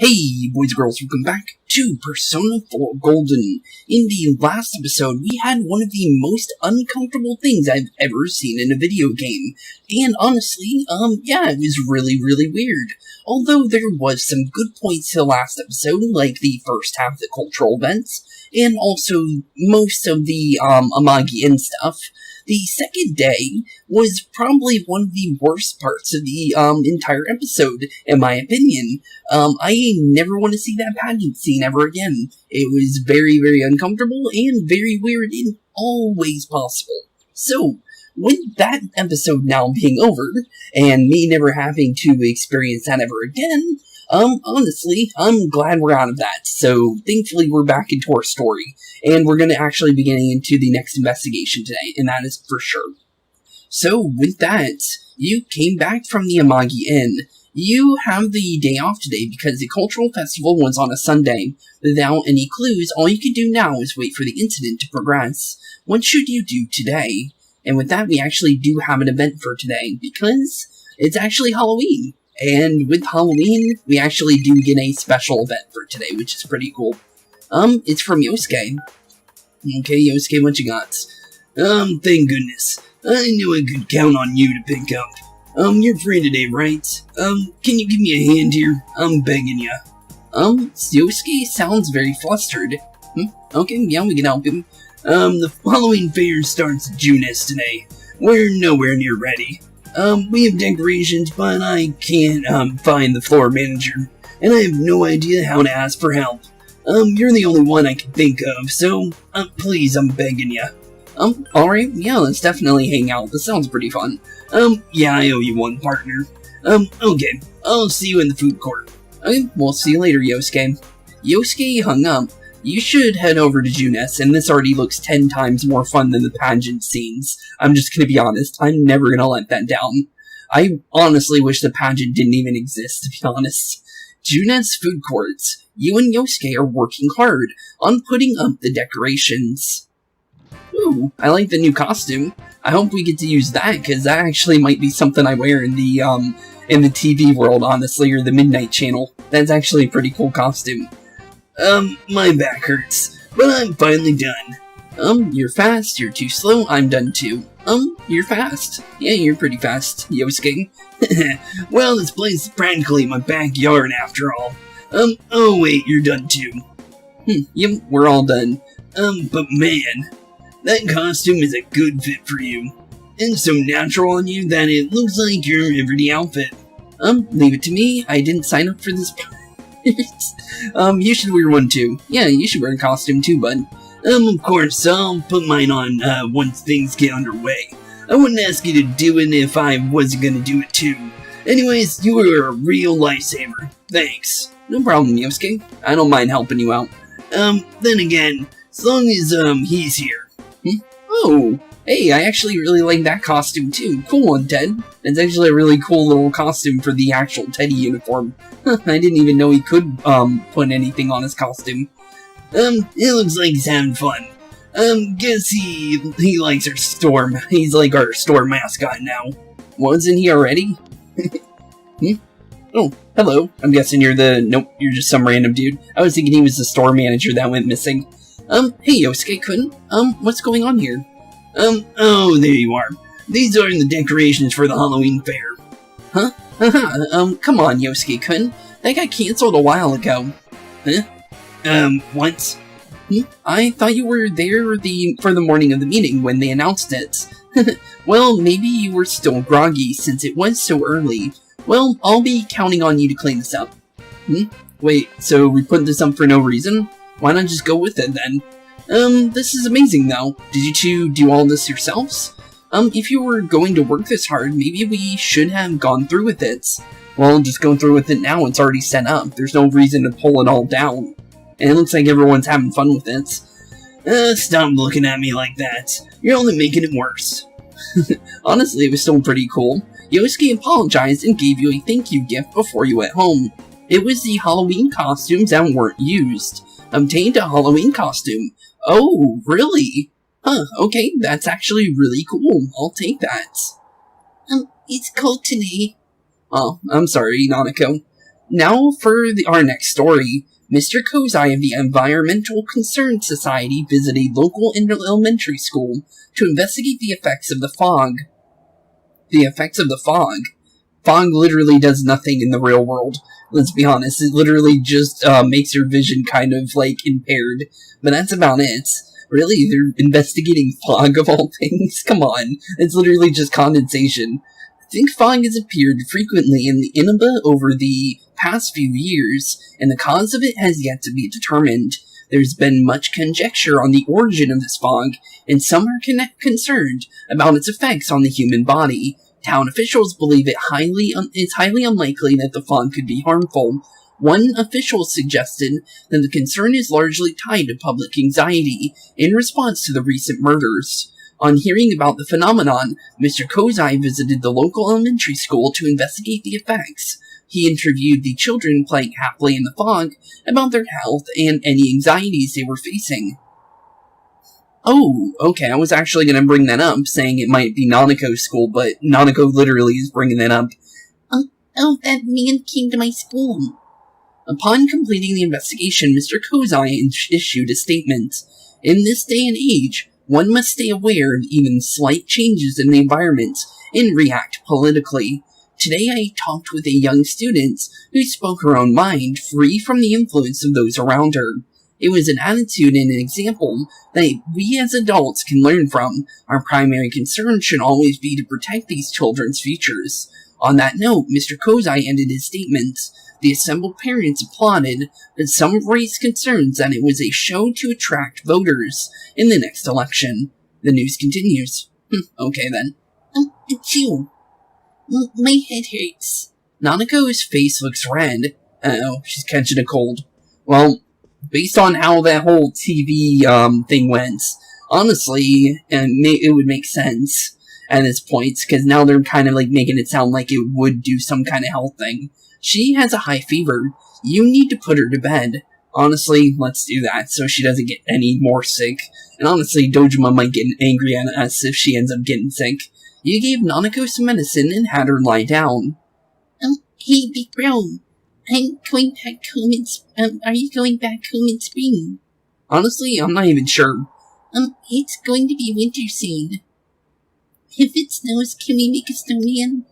Hey, boys and girls, welcome back to Persona 4 Golden. In the last episode, we had one of the most uncomfortable things I've ever seen in a video game. And honestly, it was really weird. Although there was some good points to the last episode, like the first half of the cultural events, and also most of the, Amagi and stuff. The second day was probably one of the worst parts of the, entire episode, in my opinion. I never want to see that pageant scene ever again. It was very uncomfortable and very weird in all ways possible. So, with that episode now being over, and me never having to experience that ever again, honestly, I'm glad we're out of that. So, thankfully, we're back into our story, and we're going to actually be getting into the next investigation today, and that is for sure. So, with that, you came back from the Amagi Inn. You have the day off today because the cultural festival was on a Sunday. Without any clues, all you can do now is wait for the incident to progress. What should you do today? And with that, we actually do have an event for today, because it's actually Halloween. And with Halloween, we actually do get a special event for today, which is pretty cool. It's from Yosuke. Okay, Yosuke, what you got? Thank goodness. I knew I could count on you to pick up. You're free today, right? Can you give me a hand here? I'm begging ya. Yosuke sounds very flustered. Okay, yeah, we can help him. The Halloween fair starts at Junes today. We're nowhere near ready. We have decorations, but I can't, find the floor manager, and I have no idea how to ask for help. You're the only one I can think of, so, please, I'm begging ya. Alright, yeah, let's definitely hang out. This sounds pretty fun. Yeah, I owe you one, partner. Okay, I'll see you in the food court. Okay, we'll see you later, Yosuke. Yosuke hung up. You should head over to Junes, and this already looks 10 times more fun than the pageant scenes. I'm just gonna be honest, I'm never gonna let that down. I honestly wish the pageant didn't even exist, to be honest. Junes food courts. You and Yosuke are working hard on putting up the decorations. Ooh, I like the new costume. I hope we get to use that, because that actually might be something I wear in the TV world, honestly, or the Midnight Channel. That's actually a pretty cool costume. My back hurts, but I'm finally done. You're fast, you're too slow, I'm done too. You're fast. Yeah, you're pretty fast, Yosuke. Well, this place is practically my backyard after all. Oh wait, you're done too. Yep, we're all done. But man, that costume is a good fit for you. And so natural on you that it looks like your everyday outfit. Leave it to me, I didn't sign up for this part. You should wear one too. Yeah, you should wear a costume too, bud. Of course, I'll put mine on, once things get underway. I wouldn't ask you to do it if I wasn't gonna do it too. Anyways, you were a real lifesaver. Thanks. No problem, Yosuke. I don't mind helping you out. Then again, as long as, he's here. Oh, hey, I actually really like that costume too. Cool one, Ted. It's actually a really cool little costume for the actual Teddy uniform. I didn't even know he could, put anything on his costume. It looks like he's having fun. Guess he likes our store. He's like our store mascot now. Wasn't he already? Oh, hello. I'm guessing you're nope, you're just some random dude. I was thinking he was the store manager that went missing. Hey, Yosuke-kun. What's going on here? Oh, there you are. These are the decorations for the Halloween fair. Huh? Come on, Yosuke-kun. That got canceled a while ago. Huh? What? I thought you were there for the morning of the meeting when they announced it. Well, maybe you were still groggy since it was so early. Well, I'll be counting on you to clean this up. Wait, so we put this up for no reason? Why not just go with it then? This is amazing though. Did you two do all this yourselves? If you were going to work this hard, maybe we should have gone through with it. Well, just go through with it now, it's already set up. There's no reason to pull it all down. And it looks like everyone's having fun with it. Stop looking at me like that. You're only making it worse. Honestly, it was still pretty cool. Yosuke apologized and gave you a thank you gift before you went home. It was the Halloween costumes that weren't used. Obtained a Halloween costume. Oh, really? Huh, okay, that's actually really cool. I'll take that. It's cold today. Oh, I'm sorry, Nanako. Now for our next story. Mr. Kozai of the Environmental Concern Society visited local elementary school to investigate the effects of the fog. The effects of the fog? Fog literally does nothing in the real world. Let's be honest, it literally just makes your vision kind of, impaired. But that's about it. Really, they're investigating fog of all things? Come on, it's literally just condensation. I think fog has appeared frequently in the Inaba over the past few years, and the cause of it has yet to be determined. There's been much conjecture on the origin of this fog, and some are concerned about its effects on the human body. Town officials believe it's highly unlikely that the fog could be harmful. One official suggested that the concern is largely tied to public anxiety in response to the recent murders. On hearing about the phenomenon, Mr. Kozai visited the local elementary school to investigate the effects. He interviewed the children playing happily in the fog about their health and any anxieties they were facing. Oh, okay, I was actually going to bring that up, saying it might be Nanako's school, but Nanako literally is bringing that up. Oh, that man came to my school. Upon completing the investigation, Mr. Kozai issued a statement. In this day and age, one must stay aware of even slight changes in the environment and react politically. Today I talked with a young student who spoke her own mind, free from the influence of those around her. It was an attitude and an example that we as adults can learn from. Our primary concern should always be to protect these children's futures. On that note, Mr. Kozai ended his statement. The assembled parents applauded, but some raised concerns that it was a show to attract voters in the next election. The news continues. Okay then. Achoo. My head hurts. Nanako's face looks red. Uh-oh, she's catching a cold. Well, based on how that whole TV thing went, honestly, it would make sense at this point, because now they're kind of making it sound like it would do some kind of health thing. She has a high fever. You need to put her to bed. Honestly, let's do that so she doesn't get any more sick. And honestly, Dojima might get angry at us if she ends up getting sick. You gave Nanako some medicine and had her lie down. Hey, big bro. I'm going back home are you going back home in spring? Honestly, I'm not even sure. It's going to be winter soon. If it snows, can we make a snowman?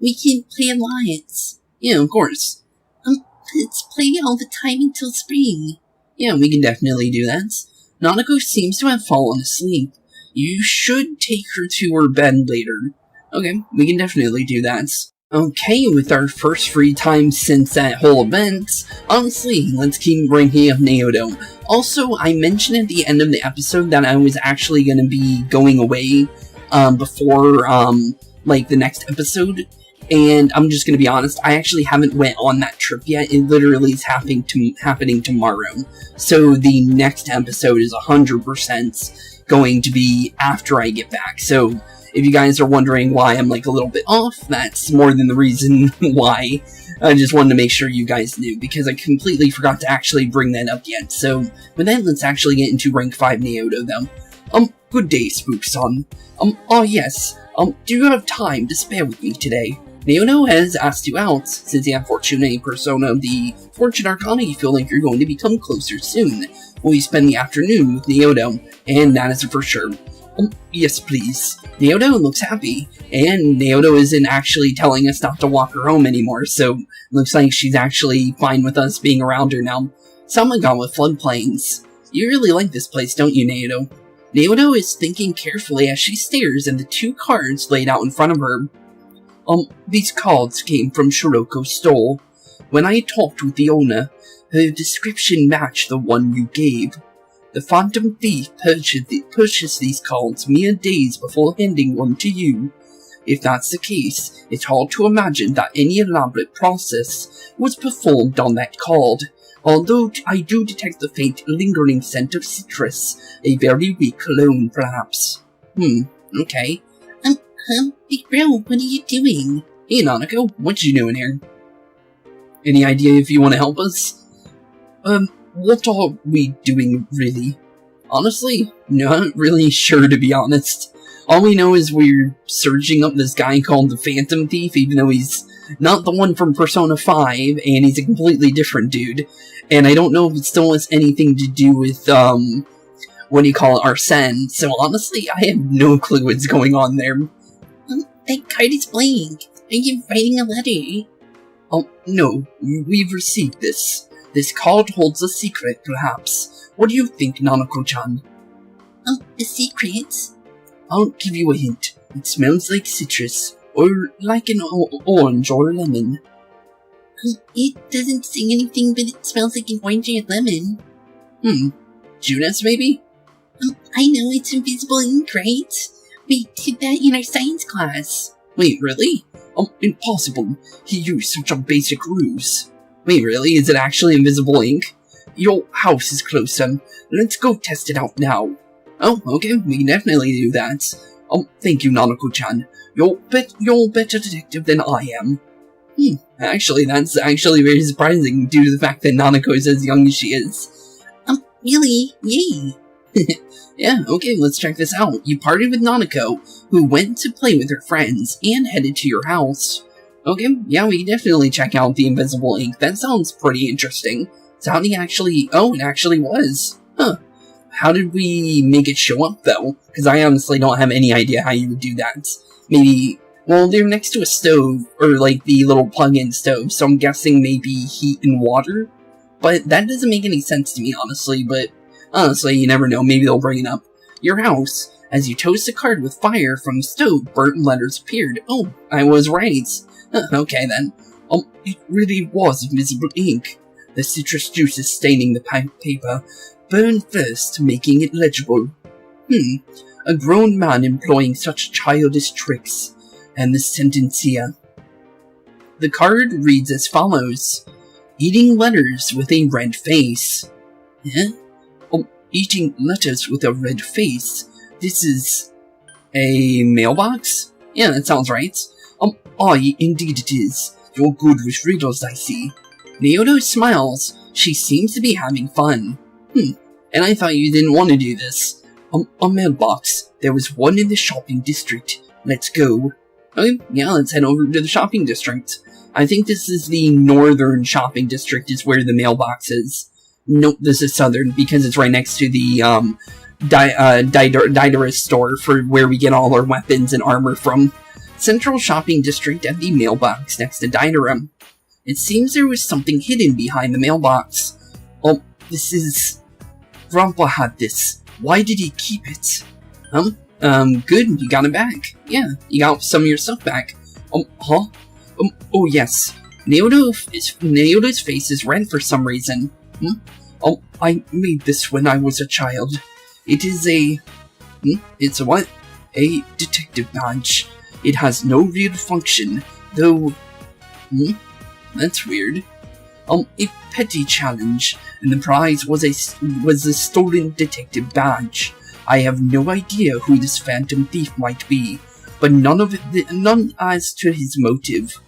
We can play alliance. Yeah, of course. Let's play all the time until spring. Yeah, we can definitely do that. Nanako seems to have fallen asleep. You should take her to her bed later. Okay, we can definitely do that. Okay, with our first free time since that whole event, honestly, let's keep bringing up Naoto. Also, I mentioned at the end of the episode that I was actually going to be going away before the next episode. And I'm just going to be honest, I actually haven't went on that trip yet. It literally is happening tomorrow. So the next episode is 100% going to be after I get back. So if you guys are wondering why I'm a little bit off, that's more than the reason why. I just wanted to make sure you guys knew, because I completely forgot to actually bring that up yet. So with that, let's actually get into rank 5 Naoto though. Good day, Spooks-san. Yes. Do you have time to spare with me today? Naoto has asked you out. Since the unfortunate persona of the Fortune Arcana, you feel like you're going to become closer soon. Will you spend the afternoon with Naoto? And that is for sure. Yes, please. Naoto looks happy, and Naoto isn't actually telling us not to walk her home anymore, so looks like she's actually fine with us being around her now. Samagawa Floodplains. You really like this place, don't you, Naoto? Naoto is thinking carefully as she stares at the 2 cards laid out in front of her. These cards came from Shiroko's store. When I talked with the owner, her description matched the one you gave. The Phantom Thief purchased these cards mere days before handing one to you. If that's the case, it's hard to imagine that any elaborate process was performed on that card, although I do detect the faint lingering scent of citrus, a very weak cologne perhaps. Okay. Big bro, what are you doing? Hey Nanako, what you doing here? Any idea if you want to help us? What are we doing, really? Honestly, not really sure, to be honest. All we know is we're searching up this guy called the Phantom Thief, even though he's not the one from Persona 5, and he's a completely different dude. And I don't know if it still has anything to do with, Arsene, so honestly, I have no clue what's going on there. That card is blank. Are you writing a letter? Oh, no, we've received this. This card holds a secret, perhaps. What do you think, Nanako-chan? Oh, a secret? I'll give you a hint. It smells like citrus, or like an orange or a lemon. It doesn't say anything, but it smells like an orange or a lemon. Junes, maybe? I know, it's invisible ink, right? We did that in our science class. Wait, really? Impossible. He used such a basic ruse. Wait, really? Is it actually invisible ink? Your house is close, son. Let's go test it out now. Oh, okay, we can definitely do that. Thank you, Nanako-chan. You're better detective than I am. Actually, that's actually very surprising due to the fact that Nanako is as young as she is. Really? Yay! Yeah, okay, let's check this out. You partied with Nanako, who went to play with her friends, and headed to your house. Okay, yeah, we can definitely check out the invisible ink. That sounds pretty interesting. So how do you actually... Oh, it actually was. Huh. How did we make it show up, though? Because I honestly don't have any idea how you would do that. Maybe... Well, they're next to a stove, or like the little plug-in stove, so I'm guessing maybe heat and water? But that doesn't make any sense to me, honestly, but... Honestly, you never know, maybe they'll bring it up. Your house. As you toast a card with fire from the stove, burnt letters appeared. Oh, I was right. Okay then. It really was invisible ink. The citrus juices staining the paper burned first, making it legible. A grown man employing such childish tricks. And the sentence here. The card reads as follows. Eating letters with a red face. Huh? Eating letters with a red face. This is... a mailbox? Yeah, that sounds right. Aye, indeed it is. You're good with riddles, I see. Naoto smiles. She seems to be having fun. And I thought you didn't want to do this. A mailbox. There was one in the shopping district. Let's go. Okay, yeah, let's head over to the shopping district. I think this is the northern shopping district is where the mailbox is. Nope, this is southern because it's right next to the, Diderus store for where we get all our weapons and armor from. Central shopping district at the mailbox next to Diderus. It seems there was something hidden behind the mailbox. This is... Grandpa had this. Why did he keep it? Good, you got it back. Yeah, you got some of your stuff back. Oh yes. Naoto's face is red for some reason. I made this when I was a child. It is a... It's a what? A detective badge. It has no real function, though... That's weird. A petty challenge, and the prize was a stolen detective badge. I have no idea who this phantom thief might be, but none as to his motive.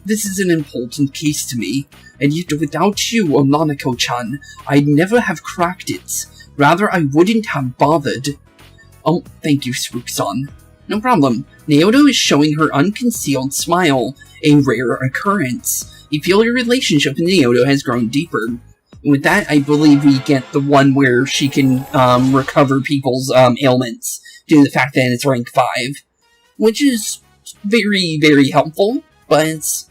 This is an important case to me, and yet without you or Nanako-chan, I'd never have cracked it. Rather, I wouldn't have bothered. Thank you, Spooks-san. No problem. Naoto is showing her unconcealed smile, a rare occurrence. You feel your relationship with Naoto has grown deeper. And with that, I believe we get the one where she can recover people's ailments due to the fact that it's rank 5. Which is very, very helpful, but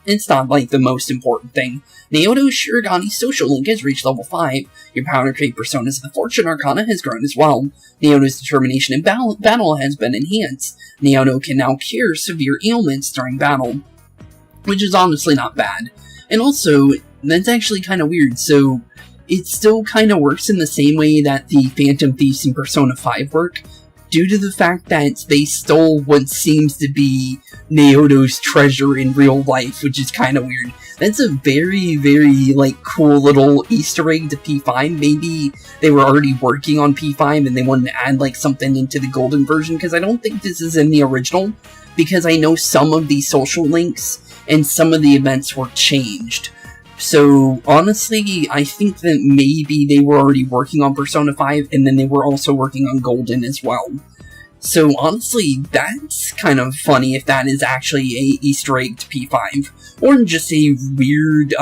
it's not like the most important thing. Naoto's Shirogane social link has reached level 5. Your power to create personas of the Fortune Arcana has grown as well. Naoto's determination in battle has been enhanced. Naoto can now cure severe ailments during battle, which is honestly not bad. And also, that's actually kind of weird, so it still kind of works in the same way that the Phantom Thieves in Persona 5 work, due to the fact that they stole what seems to be Naoto's treasure in real life, which is kind of weird. That's a very, very, cool little Easter egg to P5. Maybe they were already working on P5 and they wanted to add, something into the golden version, because I don't think this is in the original, because I know some of the social links and some of the events were changed. So, honestly, I think that maybe they were already working on Persona 5, and then they were also working on Golden as well. So honestly, that's kind of funny if that is actually a Easter egg to P5, or just a weird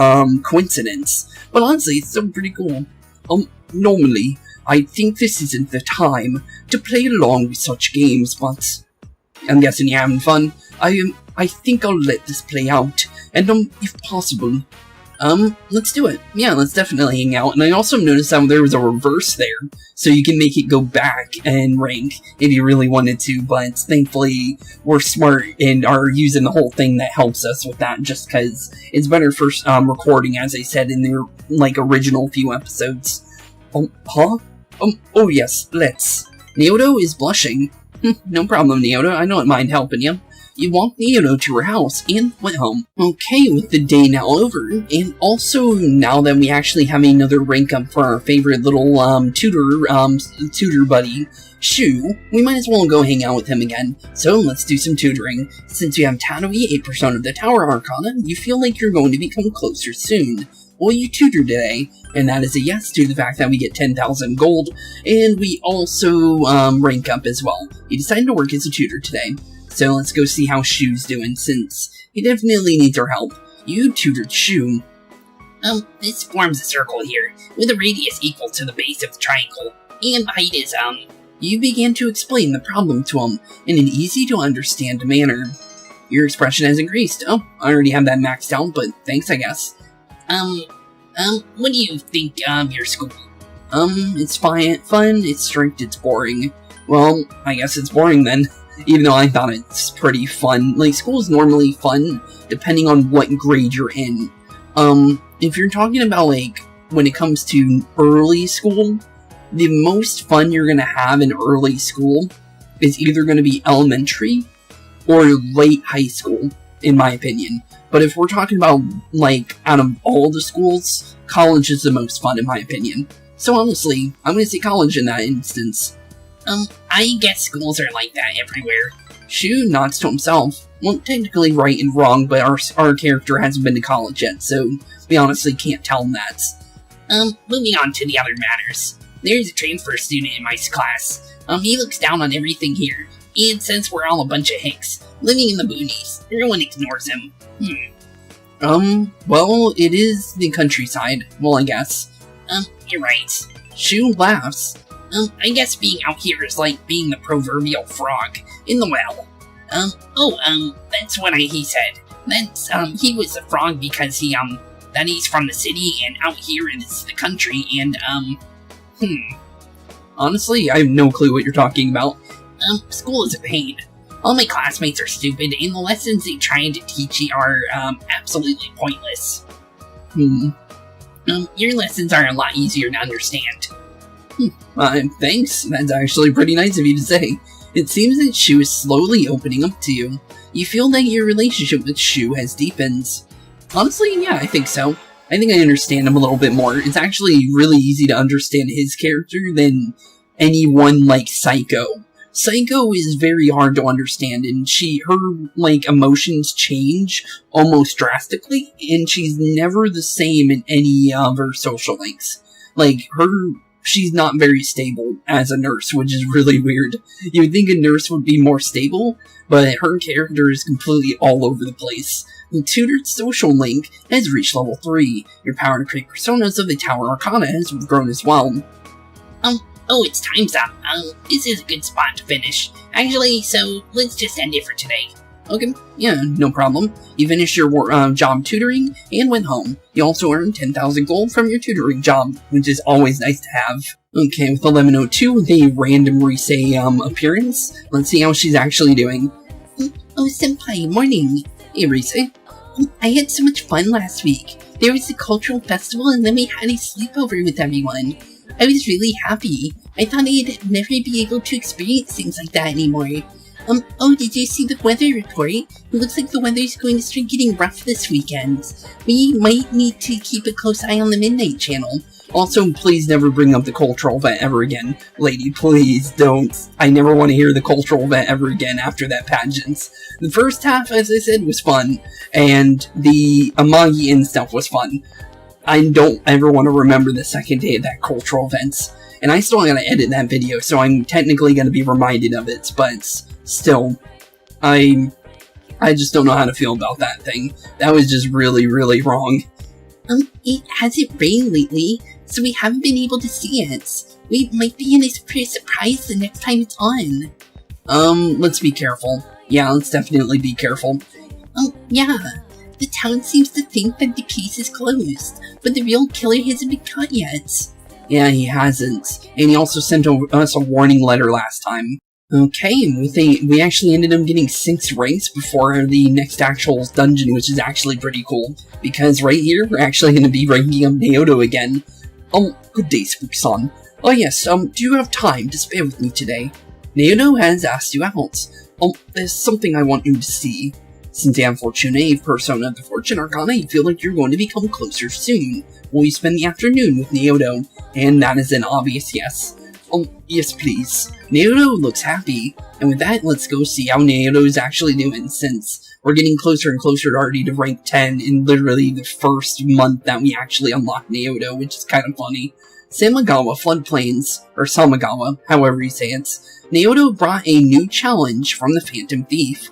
coincidence. But honestly, it's still pretty cool. Normally, I think this isn't the time to play along with such games, but I'm guessing you're having fun. I think I'll let this play out, and if possible, let's do it. Yeah, let's definitely hang out. And I also noticed that there was a reverse there, so you can make it go back and rank if you really wanted to, but thankfully we're smart and are using the whole thing that helps us with that, just because it's better for recording, as I said in the original few episodes. Oh yes, let's. Neodo is blushing. No problem, Neodo, I don't mind helping you. You walked Neodo to her house and went home. Okay, with the day now over, and also now that we actually have another rank up for our favorite little tutor buddy, Shu, we might as well go hang out with him again. So let's do some tutoring. Since you have Tatoe, a persona of the Tower Arcana, you feel like you're going to become closer soon. Will you tutor today? And that is a yes to the fact that we get 10,000 gold, and we also rank up as well. You decided to work as a tutor today. So let's go see how Shu's doing, since he definitely needs our help. You tutored Shu. This forms a circle here, with a radius equal to the base of the triangle, and the height is, You began to explain the problem to him in an easy-to-understand manner. Your expression has increased. Oh, I already have that maxed out, but thanks, I guess. What do you think of your school? It's fun, it's strict, it's boring. Well, I guess it's boring then. Even though I thought it's pretty fun. School is normally fun, depending on what grade you're in. If you're talking about, when it comes to early school, the most fun you're gonna have in early school is either gonna be elementary or late high school, in my opinion. But if we're talking about, out of all the schools, college is the most fun, in my opinion. So honestly, I'm gonna say college in that instance. I guess schools are like that everywhere. Shu nods to himself. Well, technically right and wrong, but our character hasn't been to college yet, so we honestly can't tell him that. Moving on to the other matters. There's a transfer student in my class. He looks down on everything here, and says we're all a bunch of hicks, living in the boonies. Everyone ignores him. Well, it is the countryside. Well, I guess. You're right. Shu laughs. I guess being out here is like being the proverbial frog in the well. That's what he said. That's, he was a frog because that he's from the city and out here is the country and, Honestly, I have no clue what you're talking about. School is a pain. All my classmates are stupid and the lessons they try to teach you are, absolutely pointless. Your lessons are a lot easier to understand. Thanks. That's actually pretty nice of you to say. It seems that Shu is slowly opening up to you. You feel that your relationship with Shu has deepened. Honestly, yeah, I think so. I think I understand him a little bit more. It's actually really easy to understand his character than anyone like Psycho. Psycho is very hard to understand, and her emotions change almost drastically, and she's never the same in any of her social links. She's not very stable as a nurse, which is really weird. You would think a nurse would be more stable, but her character is completely all over the place. The tutored social link has reached level 3. Your power to create personas of the Tower Arcana has grown as well. It's time's up. This is a good spot to finish. Actually, so let's just end it for today. Okay, yeah, no problem. You finished your job tutoring and went home. You also earned 10,000 gold from your tutoring job, which is always nice to have. Okay, with 1102, the random Risei appearance, let's see how she's actually doing. Oh, Senpai, morning. Hey, Risei. I had so much fun last week. There was a cultural festival and then we had a sleepover with everyone. I was really happy. I thought I'd never be able to experience things like that anymore. Did you see the weather report? It looks like the weather's going to start getting rough this weekend. We might need to keep a close eye on the Midnight Channel. Also, please never bring up the cultural event ever again. Lady, please don't. I never want to hear the cultural event ever again after that pageant. The first half, as I said, was fun, and the Amagi and stuff was fun. I don't ever want to remember the second day of that cultural event. And I still gotta edit that video, so I'm technically gonna be reminded of it, but still, I just don't know how to feel about that thing. That was just really, really wrong. It hasn't rained lately, so we haven't been able to see it. We might be in for a surprise the next time it's on. Let's be careful. Yeah, let's definitely be careful. Yeah. The town seems to think that the case is closed, but the real killer hasn't been caught yet. Yeah, he hasn't. And he also sent us a warning letter last time. Okay, we actually ended up getting 6 ranks before the next actual dungeon, which is actually pretty cool. Because right here, we're actually going to be ranking up Naoto again. Good day, Spooks-san. Oh yes, do you have time to spare with me today? Naoto has asked you out. There's something I want you to see. Since the unfortunate persona of the Fortune Arcana, you feel like you're going to become closer soon. Will you spend the afternoon with Naoto? And that is an obvious yes. Yes please. Naoto looks happy, and with that, let's go see how Naoto is actually doing, since we're getting closer and closer already to rank 10 in literally the first month that we actually unlock Naoto, which is kind of funny. Samagawa Floodplains, or Samagawa, however you say it. Naoto brought a new challenge from the Phantom Thief.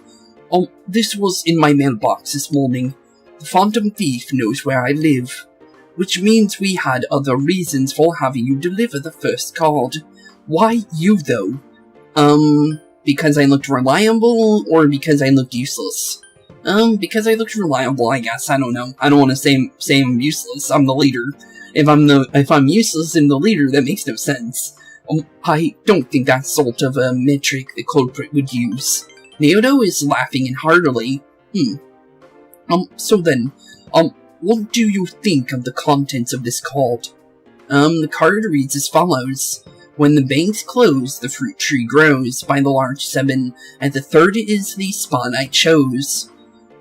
This was in my mailbox this morning. The Phantom Thief knows where I live, which means we had other reasons for having you deliver the first card. Why you, though? Because I looked reliable, or because I looked useless? Because I looked reliable, I guess. I don't know. I don't want to say I'm useless. I'm the leader. If I'm useless and the leader, that makes no sense. I don't think that's sort of a metric the culprit would use. Naoto is laughing heartily. So then, what do you think of the contents of this card? The card reads as follows. When the banks close, the fruit tree grows. By the large 7, at the 3rd is the spot I chose.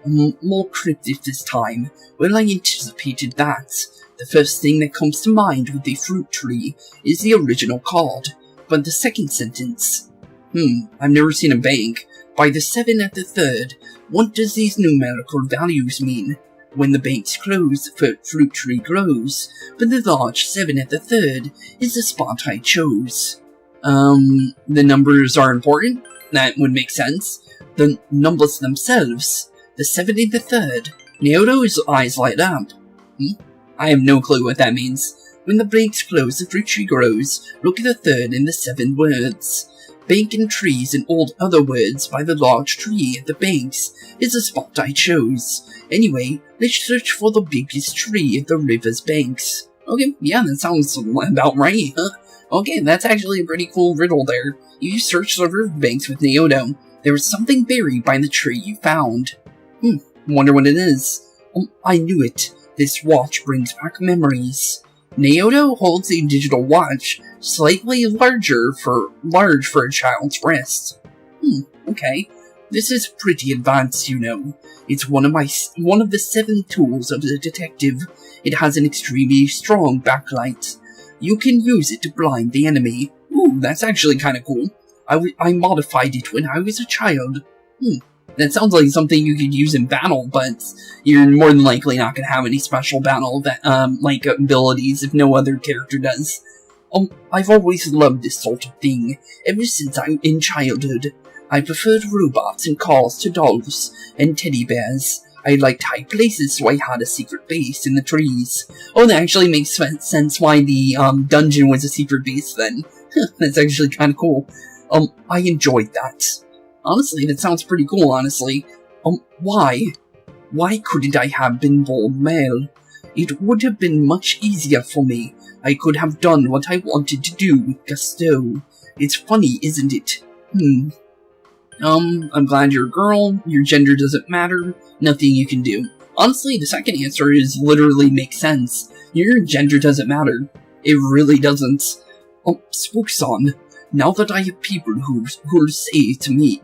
More cryptic this time. Well, I anticipated that. The first thing that comes to mind with the fruit tree is the original card, but the second sentence. I've never seen a bank. By the 7 at the 3rd, what does these numerical values mean? When the banks close, the fruit tree grows, but the large 7 at the 3rd is the spot I chose. The numbers are important? That would make sense. The numbers themselves. The 7 and the 3rd. Naoto's eyes light up. I have no clue what that means. When the banks close, the fruit tree grows. Look at the 3rd and the 7 words. Bank and trees and all other words by the large tree at the banks is the spot I chose. Anyway, let's search for the biggest tree at the river's banks. Okay, yeah, that sounds about right, huh? Okay, that's actually a pretty cool riddle there. You searched the riverbanks with Naoto. There was something buried by the tree you found. Wonder what it is. I knew it. This watch brings back memories. Naoto holds a digital watch, slightly large for a child's wrist. Okay. This is pretty advanced, you know. It's one of the 7 tools of the detective. It has an extremely strong backlight. You can use it to blind the enemy. Ooh, that's actually kind of cool. I modified it when I was a child. That sounds like something you could use in battle, but you're more than likely not going to have any special battle like abilities if no other character does. I've always loved this sort of thing, ever since in childhood. I preferred robots and cars to dolls and teddy bears. I liked high places, so I had a secret base in the trees. Oh, that actually makes sense why the dungeon was a secret base then. That's actually kind of cool. I enjoyed that. Honestly, that sounds pretty cool, honestly. Why? Why couldn't I have been born male? It would have been much easier for me. I could have done what I wanted to do with gusto. It's funny, isn't it? I'm glad you're a girl, your gender doesn't matter, nothing you can do. Honestly, the second answer is literally makes sense. Your gender doesn't matter. It really doesn't. Spooks-san, now that I have people who'll say to me,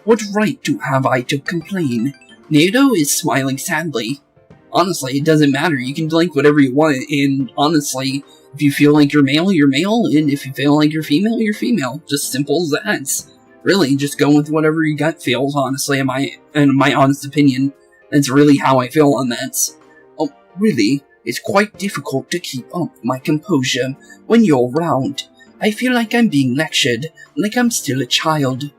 what right have I to complain? Naoto is smiling sadly. Honestly, it doesn't matter, you can like whatever you want, and honestly, if you feel like you're male, and if you feel like you're female, just simple as that. Really, just go with whatever your gut feels, honestly, in my honest opinion. That's really how I feel on that. Really? It's quite difficult to keep up my composure when you're around. I feel like I'm being lectured, like I'm still a child.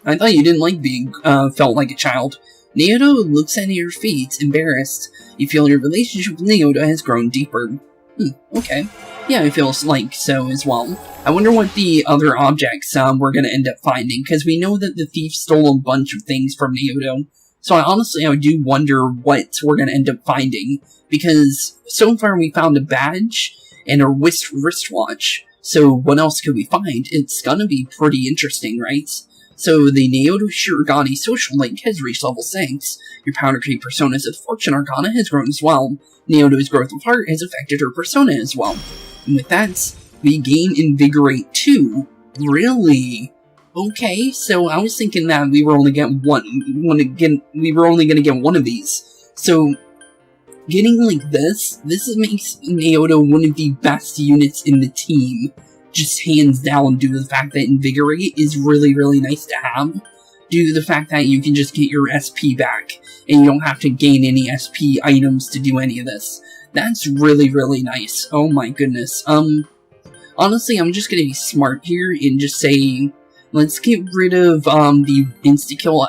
I thought you didn't like being, felt like a child. Naoto looks at your feet, embarrassed. You feel your relationship with Naoto has grown deeper. Okay. Yeah, it feels like so as well. I wonder what the other objects we're gonna end up finding, because we know that the thief stole a bunch of things from Naoto. So I do wonder what we're gonna end up finding, because so far we found a badge and a wristwatch. So what else could we find? It's gonna be pretty interesting, right? So the Naoto Shirogane social link has reached level 6. Your Powder Cream Persona's Fortune Arcana has grown as well. Naoto's Growth of Heart has affected her persona as well. And with that, we gain Invigorate 2. Really? Okay, so I was thinking that we were only gonna get one of these. So getting like this makes Naoto one of the best units in the team. Just hands down, due to the fact that Invigorate is really, really nice to have. Due to the fact that you can just get your SP back, and you don't have to gain any SP items to do any of this. That's really, really nice. Oh my goodness. Honestly, I'm just gonna be smart here and just say, let's get rid of, the insta-kill,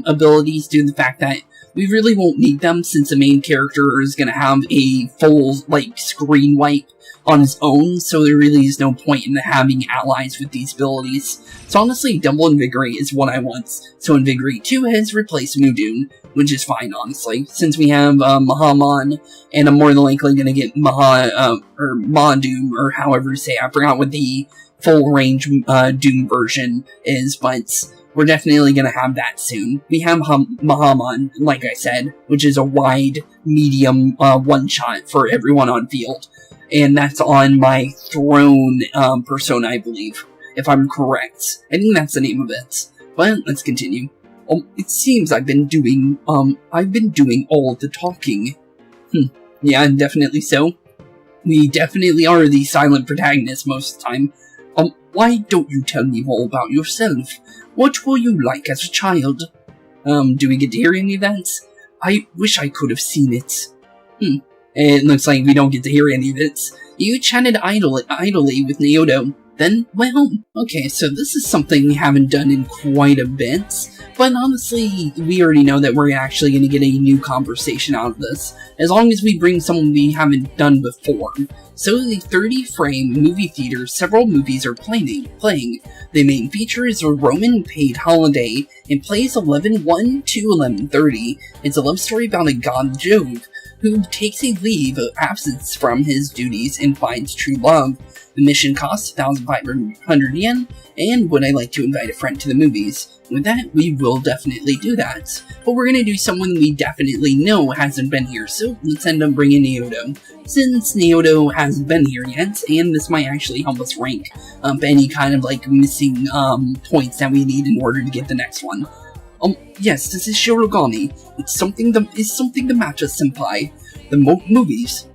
abilities due to the fact that we really won't need them since the main character is gonna have a full, screen wipe on his own, so there really is no point in having allies with these abilities. So honestly, double Invigorate is what I want. So Invigorate 2 has replaced Mudun, which is fine, honestly, since we have Mahamon, and I'm more than likely gonna get or Madoom, or however you say it. I forgot what the full range Doom version is, but we're definitely gonna have that soon. We have Mahamon, like I said, which is a wide, medium one-shot for everyone on field. And that's on my Throne persona, I believe, if I'm correct. I think that's the name of it. But let's continue. It seems I've been doing all the talking. Yeah, definitely so. We definitely are the silent protagonists most of the time. Why don't you tell me all about yourself? What were you like as a child? Do we get to hear any of that? I wish I could have seen it. It looks like we don't get to hear any of it. You chatted idly with Naoto. Then went home. Okay, so this is something we haven't done in quite a bit, but honestly, we already know that we're actually going to get a new conversation out of this, as long as we bring someone we haven't done before. So the 30-frame movie theater, several movies are playing. The main feature is a Roman paid holiday, and plays 11:1 to 11:30. It's a love story about a god Jove, who takes a leave of absence from his duties and finds true love. The mission costs 1,500 yen, and would I like to invite a friend to the movies? With that, we will definitely do that. But we're gonna do someone we definitely know hasn't been here, so let's end up bringing Naoto. Since Naoto hasn't been here yet, and this might actually help us rank up any kind of missing points that we need in order to get the next one. Yes, this is Shirogane. Is something the matter, senpai? The movies?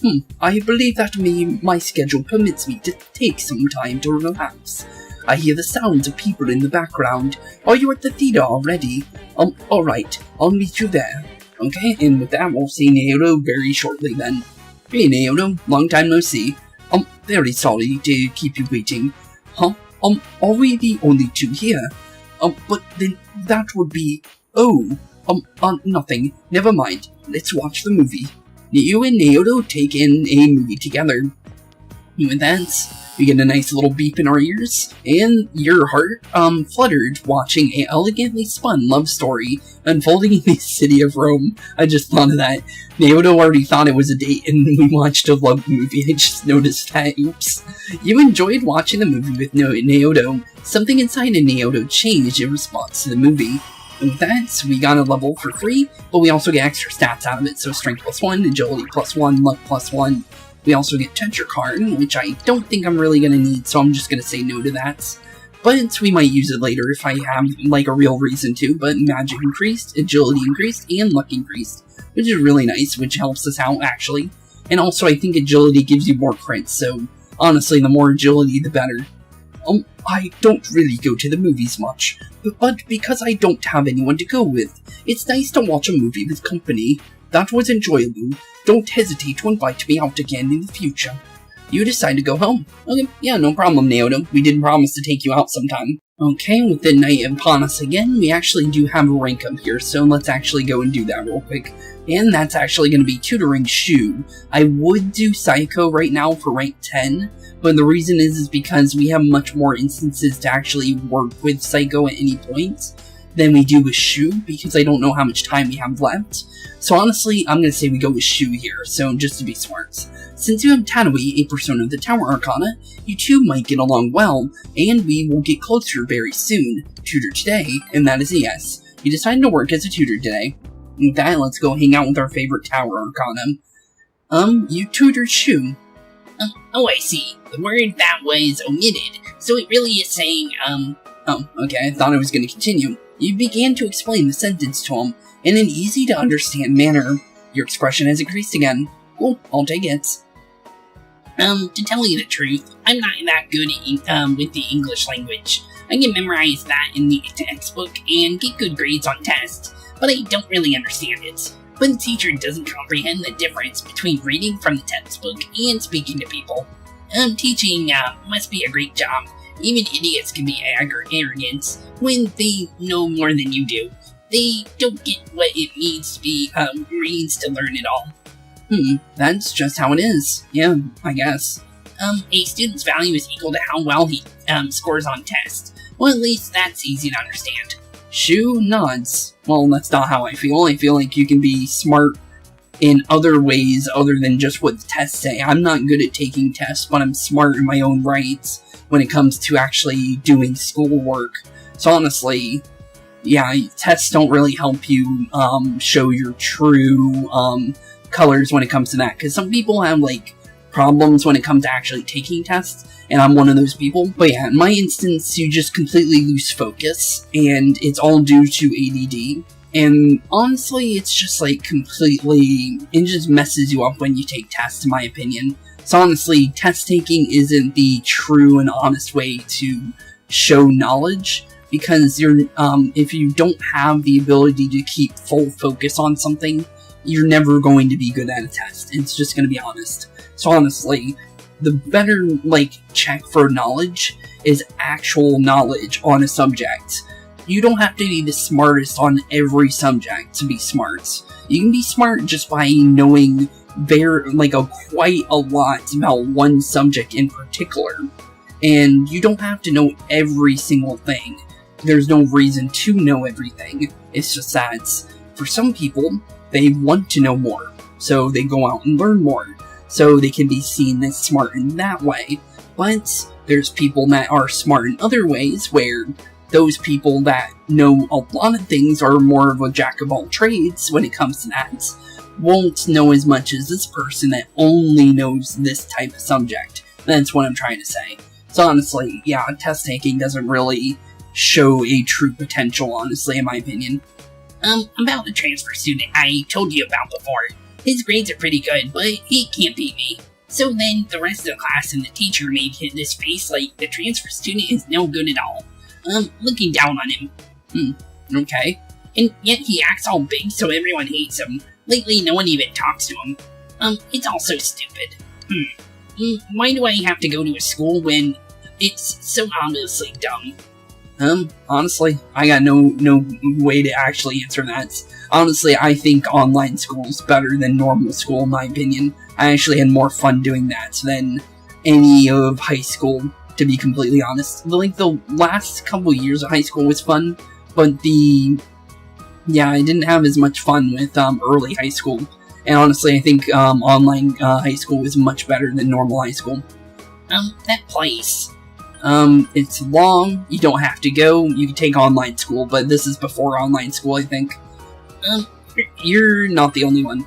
I believe that my schedule permits me to take some time to relax. I hear the sounds of people in the background. Are you at the theater already? Alright, I'll meet you there. Okay, and with that, we'll see Naoto very shortly then. Hey Naoto, long time no see. Very sorry to keep you waiting. Huh? Are we the only two here? But then that would be... nothing. Never mind. Let's watch the movie. You and Naoto take in a movie together. With that, we get a nice little beep in our ears, and your heart, fluttered watching a elegantly spun love story unfolding in the city of Rome. I just thought of that. Naoto already thought it was a date, and we watched a love movie. I just noticed that. Oops. You enjoyed watching the movie with Naoto. Something inside of Naoto changed in response to the movie. And with that, we got a level for free, but we also get extra stats out of it, so strength +1, agility +1, luck +1. We also get Tetra Card, which I don't think I'm really going to need, so I'm just going to say no to that. But we might use it later if I have, a real reason to, but magic increased, agility increased, and luck increased, which is really nice, which helps us out, actually. And also, I think agility gives you more crits, so honestly, the more agility, the better. I don't really go to the movies much, but because I don't have anyone to go with, it's nice to watch a movie with company. that was enjoyable. Don't hesitate to invite me out again in the future. You decide to go home. Okay, yeah, no problem, Naoto. We did promise to take you out sometime. Okay, with the night upon us again, we actually do have a rank up here, so let's actually go and do that real quick. And that's actually going to be tutoring Shu. I would do Psycho right now for rank 10, but the reason is because we have much more instances to actually work with Psycho at any point than we do with Shu, because I don't know how much time we have left. So honestly, I'm going to say we go with Shu here, so just to be smart. Since you have Tadaway, a Persona of the Tower Arcana, you two might get along well, and we will get closer very soon. Tutor today, and that is a yes. You decided to work as a tutor today. With that, let's go hang out with our favorite Tower Arcana. You tutored Shu. Oh, I see. The word that was omitted, so it really is saying, Oh, okay, I thought I was going to continue. You began to explain the sentence to him in an easy-to-understand manner. Your expression has increased again. Cool, I'll take it. To tell you the truth, I'm not that good with the English language. I can memorize that in the textbook and get good grades on tests, but I don't really understand it. But the teacher doesn't comprehend the difference between reading from the textbook and speaking to people. Teaching must be a great job. Even idiots can be arrogant when they know more than you do. They don't get what it means to learn it all. That's just how it is. Yeah, I guess. A student's value is equal to how well he scores on tests. Well, at least that's easy to understand. Shu nods. Well, that's not how I feel. I feel like you can be smart in other ways other than just what the tests say. I'm not good at taking tests, but I'm smart in my own rights when it comes to actually doing schoolwork. So honestly, yeah, tests don't really help you show your true colors when it comes to that, because some people have like problems when it comes to actually taking tests, and I'm one of those people. But yeah, in my instance, you just completely lose focus, and it's all due to ADD. And honestly, it's just like completely, it just messes you up when you take tests, in my opinion. So honestly, test taking isn't the true and honest way to show knowledge, because if you don't have the ability to keep full focus on something, you're never going to be good at a test. It's just going to be honest. So honestly, the better check for knowledge is actual knowledge on a subject. You don't have to be the smartest on every subject to be smart. You can be smart just by knowing quite a lot about one subject in particular. And you don't have to know every single thing. There's no reason to know everything. It's just that for some people, they want to know more, so they go out and learn more, so they can be seen as smart in that way. But there's people that are smart in other ways, where those people that know a lot of things are more of a jack of all trades when it comes to that, won't know as much as this person that only knows this type of subject. That's what I'm trying to say. So honestly, yeah, test taking doesn't really show a true potential, honestly, in my opinion. About the transfer student I told you about before. His grades are pretty good, but he can't beat me. So then the rest of the class and the teacher made this face like the transfer student is no good at all. Looking down on him. Okay. And yet he acts all big so everyone hates him. Lately no one even talks to him. It's all so stupid. Why do I have to go to a school when it's so obviously dumb? Honestly, I got no way to actually answer that. Honestly, I think online school is better than normal school, in my opinion. I actually had more fun doing that than any of high school, to be completely honest. The last couple years of high school was fun, but I didn't have as much fun with early high school. And honestly, I think online high school is much better than normal high school. That place. It's long, you don't have to go, you can take online school, but this is before online school, I think. You're not the only one.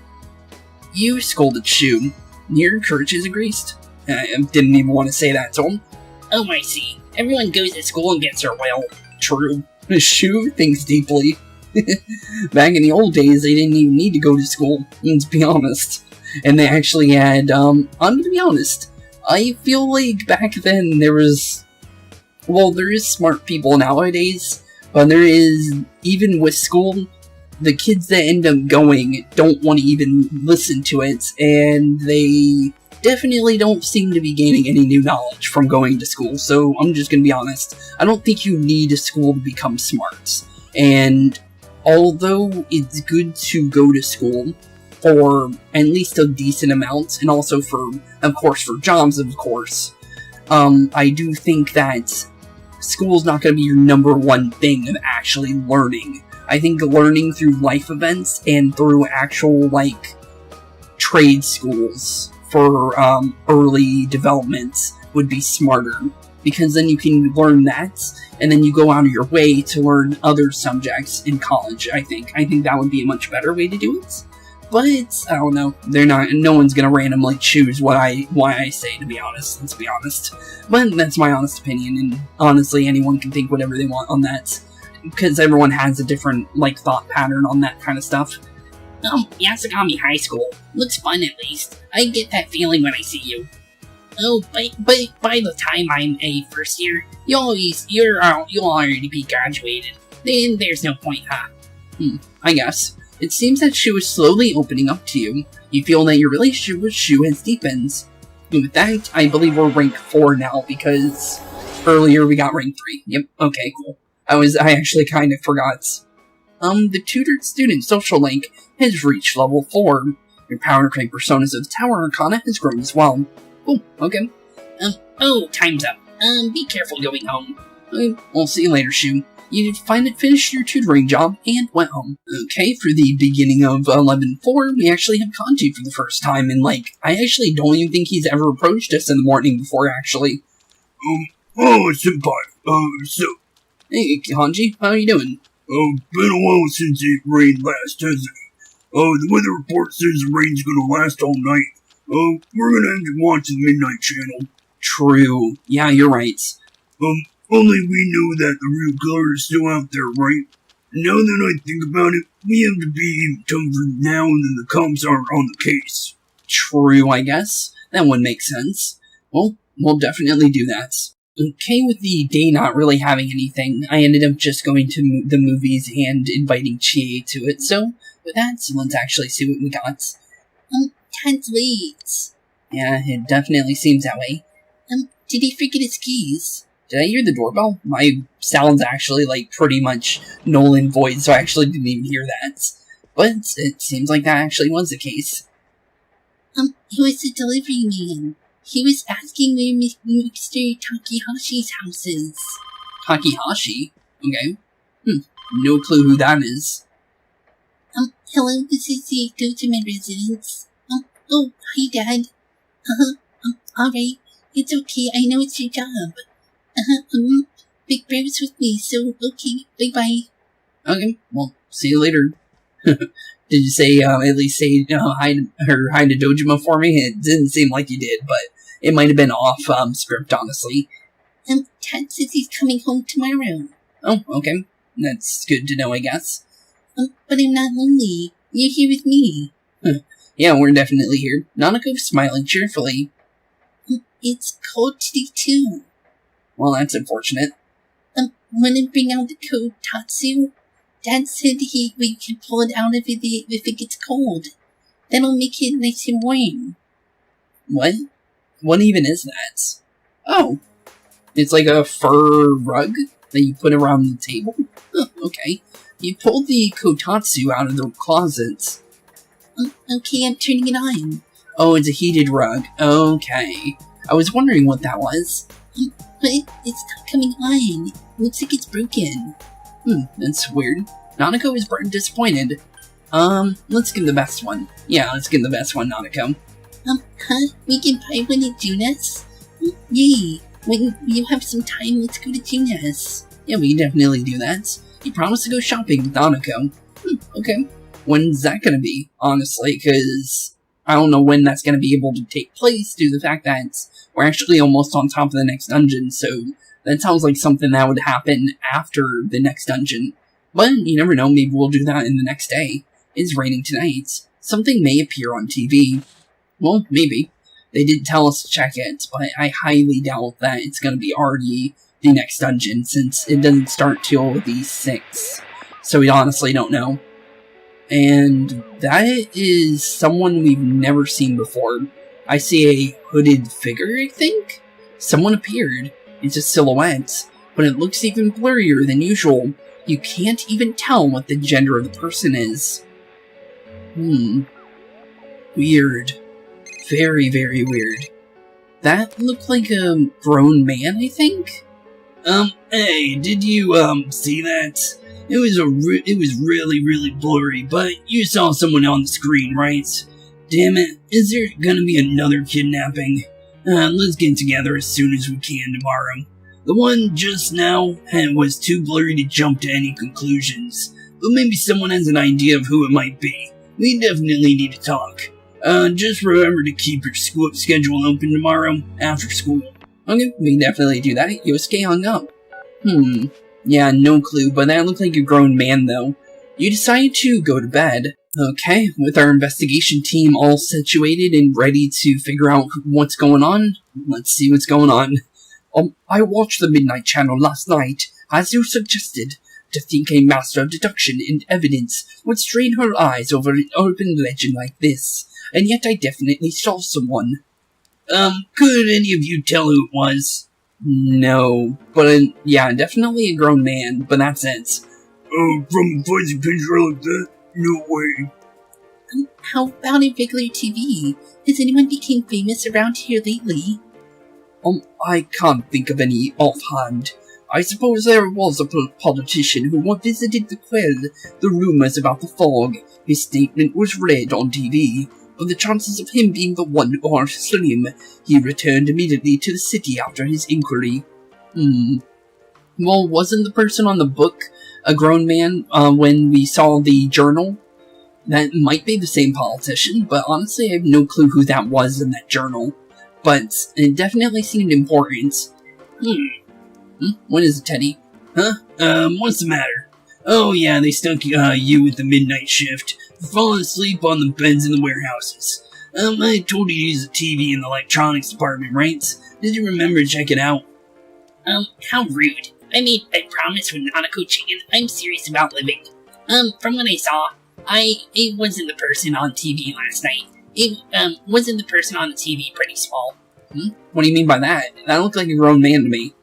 You scolded Shu. Your courage is greased. I didn't even want to say that to him. Oh, I see. Everyone goes to school and gets their will. True. Shu thinks deeply. Back in the old days, they didn't even need to go to school, to be honest. And they actually had, I'm gonna be honest, I feel like back then there is smart people nowadays, but there is, even with school, the kids that end up going don't want to even listen to it, and they definitely don't seem to be gaining any new knowledge from going to school. So I'm just going to be honest. I don't think you need a school to become smart. And although it's good to go to school for at least a decent amount, and also for, of course, for jobs, of course, I do think that school's not going to be your number one thing of actually learning. I think learning through life events and through actual, like, trade schools for early development would be smarter, because then you can learn that, and then you go out of your way to learn other subjects in college. I think that would be a much better way to do it. But I don't know. No one's gonna randomly choose why I say, to be honest. Let's be honest. But that's my honest opinion, and honestly, anyone can think whatever they want on that, because everyone has a different, like, thought pattern on that kind of stuff. Yasagami High School. Looks fun, at least. I get that feeling when I see you. Oh, but by the time I'm a first year, you'll already be graduated. Then there's no point, huh? I guess. It seems that Shu is slowly opening up to you. You feel that your relationship with Shu has deepened. And with that, I believe we're rank 4 now, because earlier we got rank 3. Yep, okay, cool. I actually kind of forgot. The tutored student social link has reached level 4. Your power to create personas of the Tower Arcana has grown as well. Cool, okay. Time's up. Be careful going home. We'll see you later, Shu. You finished your tutoring job and went home. Okay, for the beginning of 11.4, we actually have Kanji for the first time, and, like, I actually don't even think he's ever approached us in the morning before, actually. Senpai, so... Hey, Kanji, how are you doing? Been a while since it rained last, hasn't it? The weather report says the rain's gonna last all night. We're gonna have to watch the Midnight Channel. True. Yeah, you're right. Only we know that the real killer is still out there, right? Now that I think about it, we have to be even tougher now than the cops are on the case. True, I guess. That would make sense. Well, we'll definitely do that. Okay, with the day not really having anything, I ended up just going to the movies and inviting Chie to it, so with that, let's actually see what we got. 10's late. Yeah, it definitely seems that way. Did he forget his keys? Did I hear the doorbell? My sound's actually, like, pretty much null and void, so I actually didn't even hear that. But it seems like that actually was the case. He was the delivery man. He was asking where Mr. Takehashi's house is. Takehashi? Okay. No clue who that is. Hello, this is the go-to-my residence. Hi, Dad. Alright. It's okay, I know it's your job. Big Bro's with me, so okay, bye-bye. Okay, well, see you later. Did you say, at least say, hi to Dojima for me? It didn't seem like you did, but it might have been off, script, honestly. Dad says he's coming home tomorrow. Oh, okay. That's good to know, I guess. But I'm not lonely. You're here with me. Yeah, we're definitely here. Nanako's smiling cheerfully. It's cold today, too. Well, that's unfortunate. Wanna bring out the code Tatsu? Dad said we can pull it out if it gets cold. That'll make it nice and warm. What? What even is that? Oh. It's like a fur rug that you put around the table? Okay. You pulled the kotatsu out of the closet. Okay, I'm turning it on. Oh, it's a heated rug. Okay. I was wondering what that was. But it's not coming on. Looks like it's broken. That's weird. Nanako is disappointed. Let's give the best one. Yeah, let's give the best one, Nanako. We can buy one at Junas? Yay! When you have some time, let's go to Junas. Yeah, we can definitely do that. You promised to go shopping with Nanako. Okay. When's that gonna be, honestly? Because I don't know when that's gonna be able to take place due to the fact that we're actually almost on top of the next dungeon, so that sounds like something that would happen after the next dungeon. But you never know, maybe we'll do that in the next day. It's raining tonight. Something may appear on TV. Well, maybe. They didn't tell us to check it, but I highly doubt that it's going to be already the next dungeon, since it doesn't start till the 6th. So we honestly don't know. And that is someone we've never seen before. I see a hooded figure, I think? Someone appeared. It's a silhouette, but it looks even blurrier than usual. You can't even tell what the gender of the person is. Weird. Very, very weird. That looked like a grown man, I think? Hey, did you, see that? It was really, really blurry, but you saw someone on the screen, right? Damn it, is there gonna be another kidnapping? Let's get together as soon as we can tomorrow. The one just now was too blurry to jump to any conclusions, but maybe someone has an idea of who it might be. We definitely need to talk. Just remember to keep your school schedule open tomorrow after school. Okay, we can definitely do that. Yosuke hung up. Yeah, no clue, but that looked like a grown man, though. You decided to go to bed. Okay, with our investigation team all situated and ready to figure out what's going on, let's see what's going on. I watched the Midnight Channel last night, as you suggested. To think a master of deduction and evidence would strain her eyes over an urban legend like this, and yet I definitely saw someone. Could any of you tell who it was? No, but yeah, definitely a grown man, but that's it. From a fuzzy picture like that? No way. How about a regular TV? Has anyone become famous around here lately? I can't think of any offhand. I suppose there was a politician who visited the quell the rumors about the fog. His statement was read on TV, but the chances of him being the one are slim. He returned immediately to the city after his inquiry. Well, wasn't the person on the book a grown man when we saw the journal? That might be the same politician, but honestly I have no clue who that was in that journal. But it definitely seemed important. What is it, Teddy? Huh? What's the matter? Oh yeah, they stuck you with the midnight shift, falling asleep on the beds in the warehouses. I told you to use the TV in the electronics department, right? Did you remember to check it out? How rude. I made a promise with Nanako-chan. I'm serious about living. From what I saw, it wasn't the person on TV last night. It, wasn't the person on the TV pretty small. What do you mean by that? That looked like a grown man to me.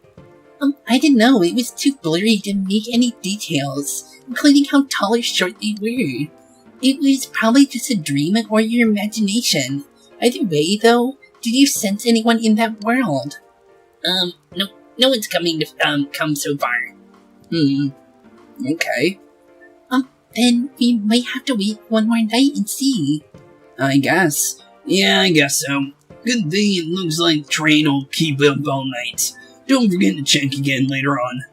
I didn't know. It was too blurry to make any details, including how tall or short they were. It was probably just a dream or your imagination. Either way, though, did you sense anyone in that world? No one's coming to, come so far. Okay. Then we might have to wait one more night and see. I guess. Yeah, I guess so. Good thing it looks like the train will keep up all night. Don't forget to check again later on.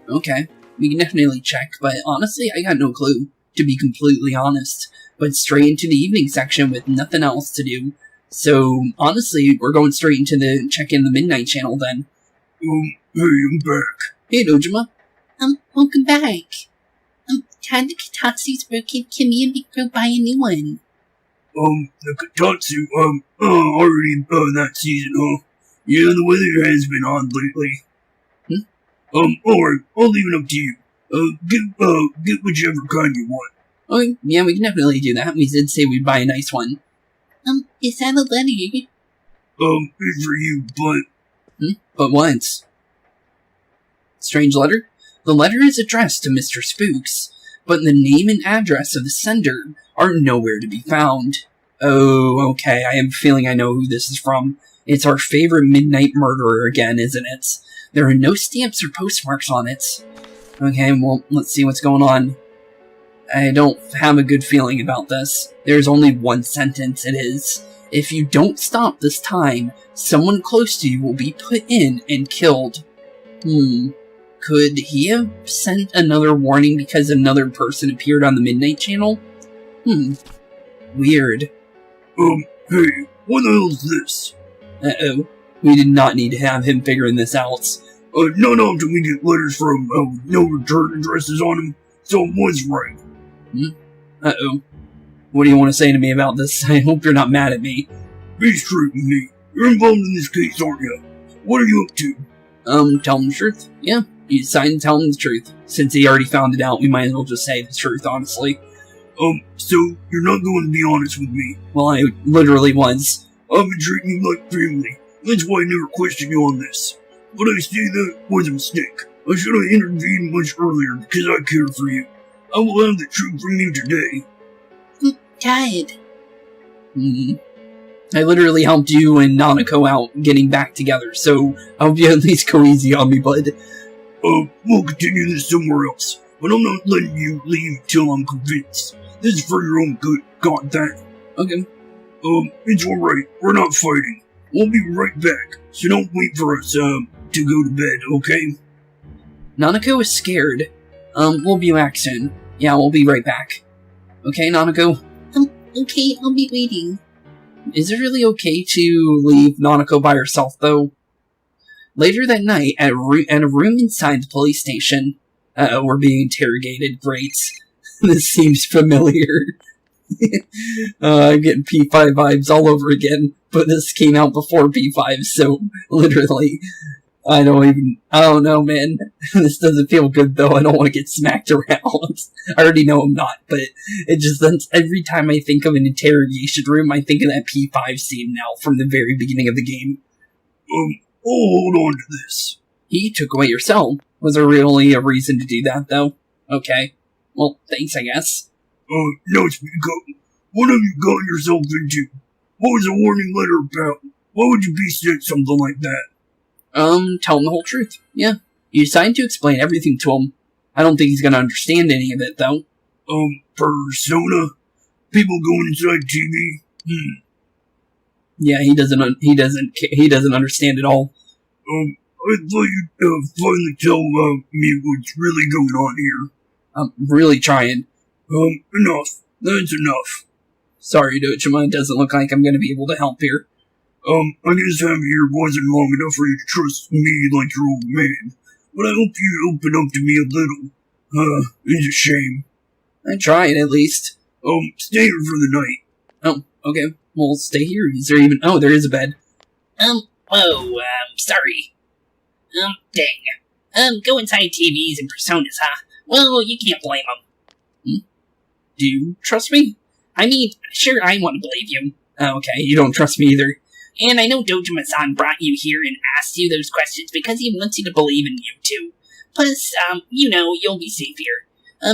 Okay. We can definitely check, but honestly, I got no clue, to be completely honest. But straight into the evening section with nothing else to do. So, honestly, we're going straight into the check-in the Midnight Channel then. Hey, I'm back. Hey, Dojima. Welcome back. Had the Katatsu's broken, can me and Big Bro buy a new one? The Katatsu, already, that season, huh? Yeah, the weather has been odd lately. Alright, I'll leave it up to you. Get whichever kind you want. Okay, yeah, we can definitely do that. We did say we'd buy a nice one. Is that a letter? It's for you, but... But what? Strange letter? The letter is addressed to Mr. Spooks, but the name and address of the sender are nowhere to be found. Oh, okay, I have a feeling I know who this is from. It's our favorite midnight murderer again, isn't it? There are no stamps or postmarks on it. Okay, well, let's see what's going on. I don't have a good feeling about this. There's only one sentence, it is. If you don't stop this time, someone close to you will be put in and killed. Could he have sent another warning because another person appeared on the Midnight Channel? Weird. Hey, what the hell is this? Uh-oh. We did not need to have him figuring this out. Not often we get letters from, no return addresses on them, so it was right. Uh-oh. What do you want to say to me about this? I hope you're not mad at me. Be straight with me. You're involved in this case, aren't you? What are you up to? Tell him the truth. Yeah, you decided to tell him the truth. Since he already found it out, we might as well just say the truth, honestly. So you're not going to be honest with me? Well, I literally was. I've been treating you like family. That's why I never questioned you on this. But I say that was a mistake. I should have intervened much earlier because I care for you. I will have the truth from you today. Dad. I literally helped you and Nanako out getting back together, so I hope you at least go easy on me, bud. We'll continue this somewhere else. But I'm not letting you leave till I'm convinced. This is for your own good, got that? Okay. It's alright. We're not fighting. We'll be right back, so don't wait for us, to go to bed, okay? Nanako is scared. We'll be back soon. Yeah, we'll be right back. Okay, Nanako? Okay, I'll be waiting. Is it really okay to leave Nanako by herself, though? Later that night, at a room inside the police station, we're being interrogated. Great. This seems familiar. I'm getting P5 vibes all over again, but this came out before P5, so literally, I don't know, man. This doesn't feel good, though. I don't want to get smacked around. I already know I'm not, but it just, every time I think of an interrogation room, I think of that P5 scene now from the very beginning of the game. Hold on to this. He took away your cell. Was there really a reason to do that, though? Okay. Well, thanks, I guess. Now speak up. What have you gotten yourself into? What was the warning letter about? Why would you be said something like that? Tell him the whole truth. Yeah. You decided to explain everything to him. I don't think he's gonna understand any of it, though. Persona? People going inside TV? Yeah, he doesn't understand it all. I thought you'd, finally tell, me what's really going on here. I'm really trying. Enough. That's enough. Sorry, Dojima, it doesn't look like I'm gonna be able to help here. I guess having here wasn't long enough for you to trust me like your old man. But I hope you open up to me a little. It's a shame. I tried, at least. Stay here for the night. Oh, okay. We'll stay here. Is there even... Oh, there is a bed. Sorry. Dang. Go inside TVs and personas, huh? Well, you can't blame them. Do you trust me? I mean, sure, I want to believe you. Oh, okay. You don't trust me either. And I know Dojima-san brought you here and asked you those questions because he wants you to believe in you, too. Plus, you'll be safe here.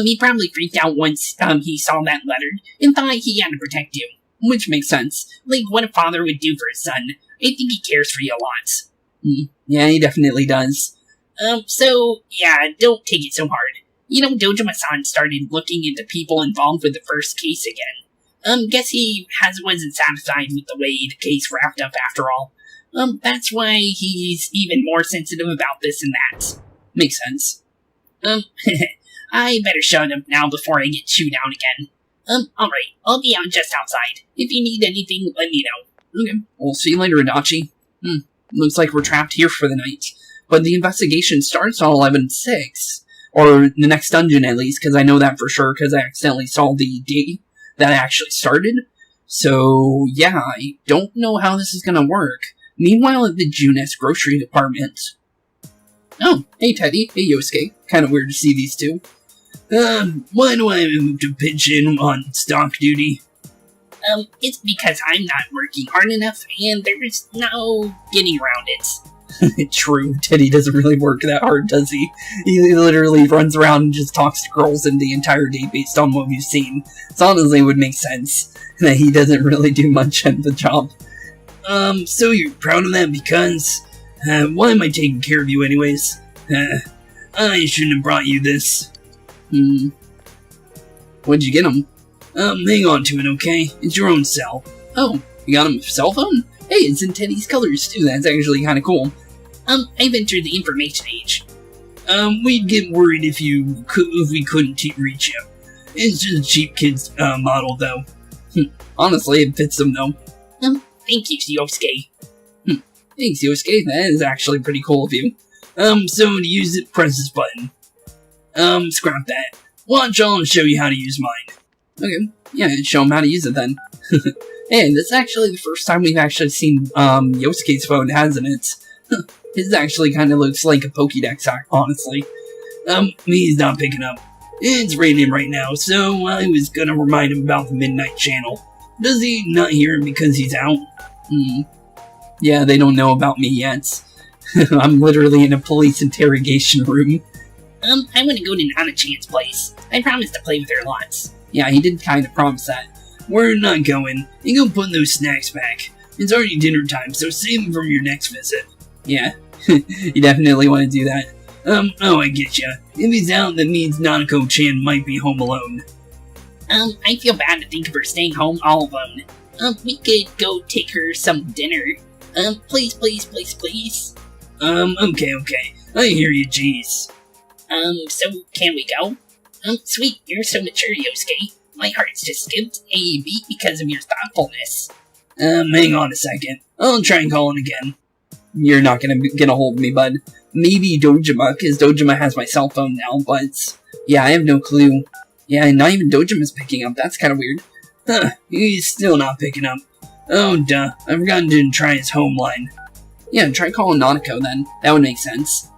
He probably freaked out once, he saw that letter and thought he had to protect you. Which makes sense. Like what a father would do for his son. I think he cares for you a lot. Yeah, he definitely does. So, yeah, don't take it so hard. You know, Dojima-san started looking into people involved with the first case again. Guess he wasn't satisfied with the way the case wrapped up after all. That's why he's even more sensitive about this and that. Makes sense. I better shut up now before I get chewed out again. Alright, I'll be out just outside. If you need anything, let me know. Okay, we'll see you later, Adachi. Looks like we're trapped here for the night. But the investigation starts on 11/6. Or the next dungeon, at least, because I know that for sure, because I accidentally saw the date that actually started. So, yeah, I don't know how this is gonna work. Meanwhile, at the Junes grocery department. Oh, hey Teddy, hey Yosuke. Kind of weird to see these two. Why do I have to pitch in on stock duty? It's because I'm not working hard enough, and there's no getting around it. True, Teddy doesn't really work that hard, does he? He literally runs around and just talks to girls in the entire day based on what we've seen. So honestly, it would make sense that he doesn't really do much at the job. So you're proud of that because... why am I taking care of you anyways? I shouldn't have brought you this. What'd you get him? Hang on to it, okay? It's your own cell. Oh, you got him a cell phone? Hey, it's in Teddy's colors too, that's actually kinda cool. I've entered the information age. We'd get worried if we couldn't reach you. It's just a cheap kid's, model, though. Honestly, it fits them, though. Thank you, Yosuke. Thanks, Yosuke. That is actually pretty cool of you. So to use it, press this button. Scrap that. Watch, I'll show you how to use mine. Okay, yeah, show him how to use it then. Hey, this is actually the first time we've actually seen, Yosuke's phone, hasn't it? His actually kind of looks like a Pokédex, honestly. He's not picking up. It's raining right now, so I was gonna remind him about the Midnight Channel. Does he not hear him because he's out? Yeah, they don't know about me yet. I'm literally in a police interrogation room. I want to go to Nana-chan's place. I promised to play with her lots. Yeah, he did kind of promise that. We're not going. You go put those snacks back. It's already dinner time, so save them from your next visit. Yeah, you definitely want to do that. Oh, I get ya. If he's out, that means Nanako-chan might be home alone. I feel bad to think of her staying home all alone. We could go take her some dinner. Please. Okay. I hear you, jeez. So can we go? Sweet, you're so mature, Yosuke. My heart's just skipped a beat because of your thoughtfulness. Hang on a second. I'll try and call him again. You're not gonna get a hold of me, bud. Maybe Dojima, because Dojima has my cell phone now, but yeah, I have no clue. Yeah, not even Dojima's picking up. That's kind of weird. Huh, he's still not picking up. Oh, duh. I forgot to try his home line. Yeah, try calling Nanako then. That would make sense.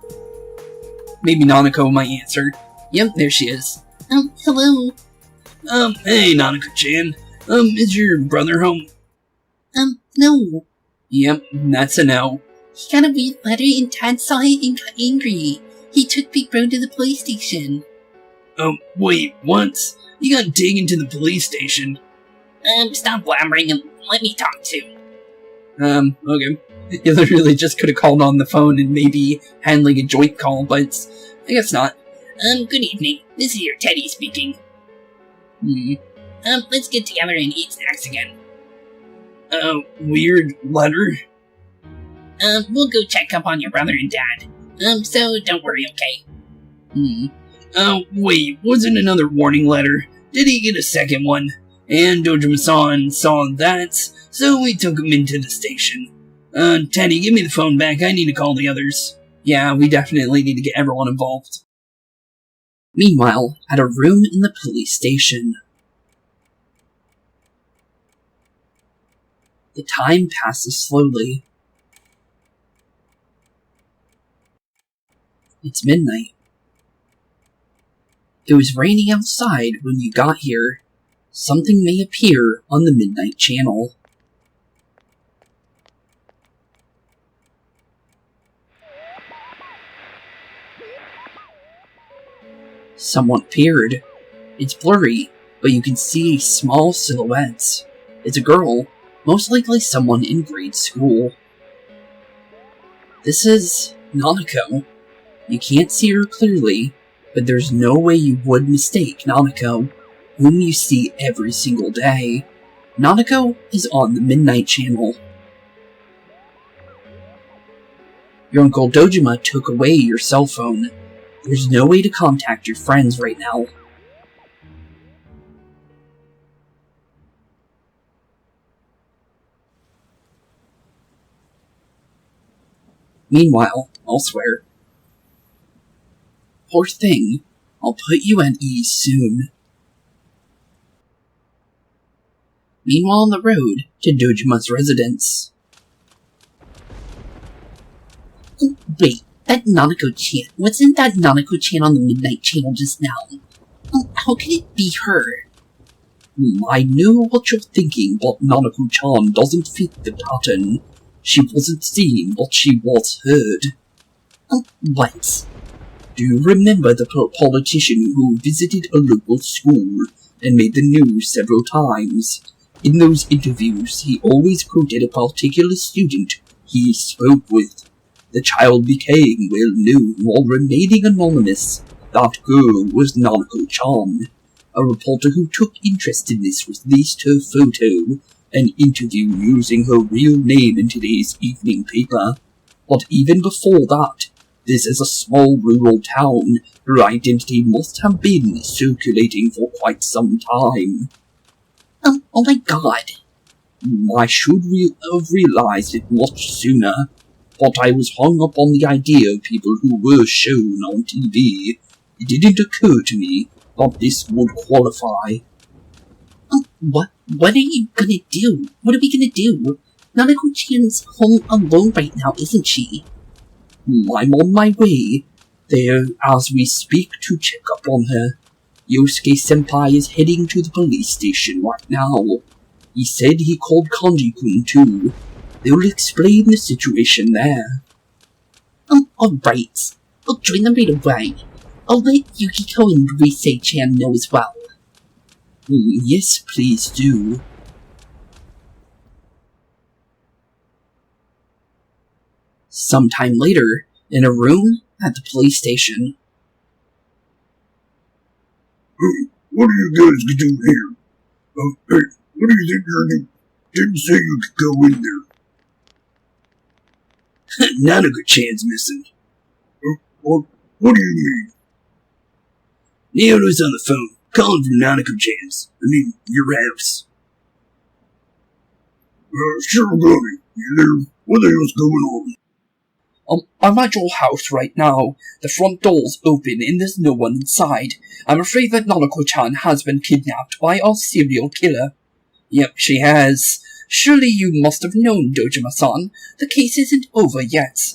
Maybe Nanako might answer. Yep, there she is. Hello. Hey, Nanako-chan. Is your brother home? No. Yep, that's a no. He got a weird letter and Dad saw it and got angry. He took Big Bro to the police station. Wait, what? You got taken to the police station? Stop blabbering and let me talk too. Okay. You literally just could have called on the phone and maybe handling a joint call, but I guess not. Good evening. This is your Teddy speaking. Let's get together and eat snacks again. Weird letter? We'll go check up on your brother and dad. So don't worry, okay? Wait, wasn't another warning letter? Did he get a second one? And Dojima-san saw that, so we took him into the station. Teddy, give me the phone back. I need to call the others. Yeah, we definitely need to get everyone involved. Meanwhile, at a room in the police station. The time passes slowly. It's midnight. It was raining outside when you got here. Something may appear on the Midnight Channel. Someone appeared. It's blurry, but you can see small silhouettes. It's a girl, most likely someone in grade school. This is Nanako. You can't see her clearly, but there's no way you would mistake Nanako, whom you see every single day. Nanako is on the Midnight Channel. Your Uncle Dojima took away your cell phone. There's no way to contact your friends right now. Meanwhile, elsewhere. Poor thing. I'll put you at ease soon. Meanwhile on the road to Dojima's residence. Wait, that Nanako-chan. Wasn't that Nanako-chan on the Midnight Channel just now? How can it be her? I know what you're thinking, but Nanako-chan doesn't fit the pattern. She wasn't seen, but she was heard. What? Do you remember the politician who visited a local school and made the news several times? In those interviews, he always quoted a particular student he spoke with. The child became well known while remaining anonymous. That girl was Nanako-chan. A reporter who took interest in this released her photo, an interview using her real name in today's evening paper. But even before that, this is a small rural town. Her identity must have been circulating for quite some time. Oh my god. I should have realized it much sooner, but I was hung up on the idea of people who were shown on TV. It didn't occur to me that this would qualify. What are you gonna do? What are we gonna do? Nanako-chan's home alone right now, isn't she? I'm on my way there as we speak to check up on her. Yosuke-senpai is heading to the police station right now. He said he called Kanji-kun too. They'll explain the situation there. Alright. I'll join them right away. I'll let Yukiko and Rise-chan know as well. Yes, please do. Sometime later, in a room at the police station. Hey, what are you guys doing here? Hey, what do you think you're doing? Didn't say you could go in there. Nanako-chan's missing. What do you mean? Naoto's on the phone, calling from Nanako-chan's. Your house. Sure, Gummy. You there? What the hell's going on? I'm at your house right now. The front door's open and there's no one inside. I'm afraid that Nanako-chan has been kidnapped by our serial killer. Yep, she has. Surely you must have known, Dojima-san. The case isn't over yet.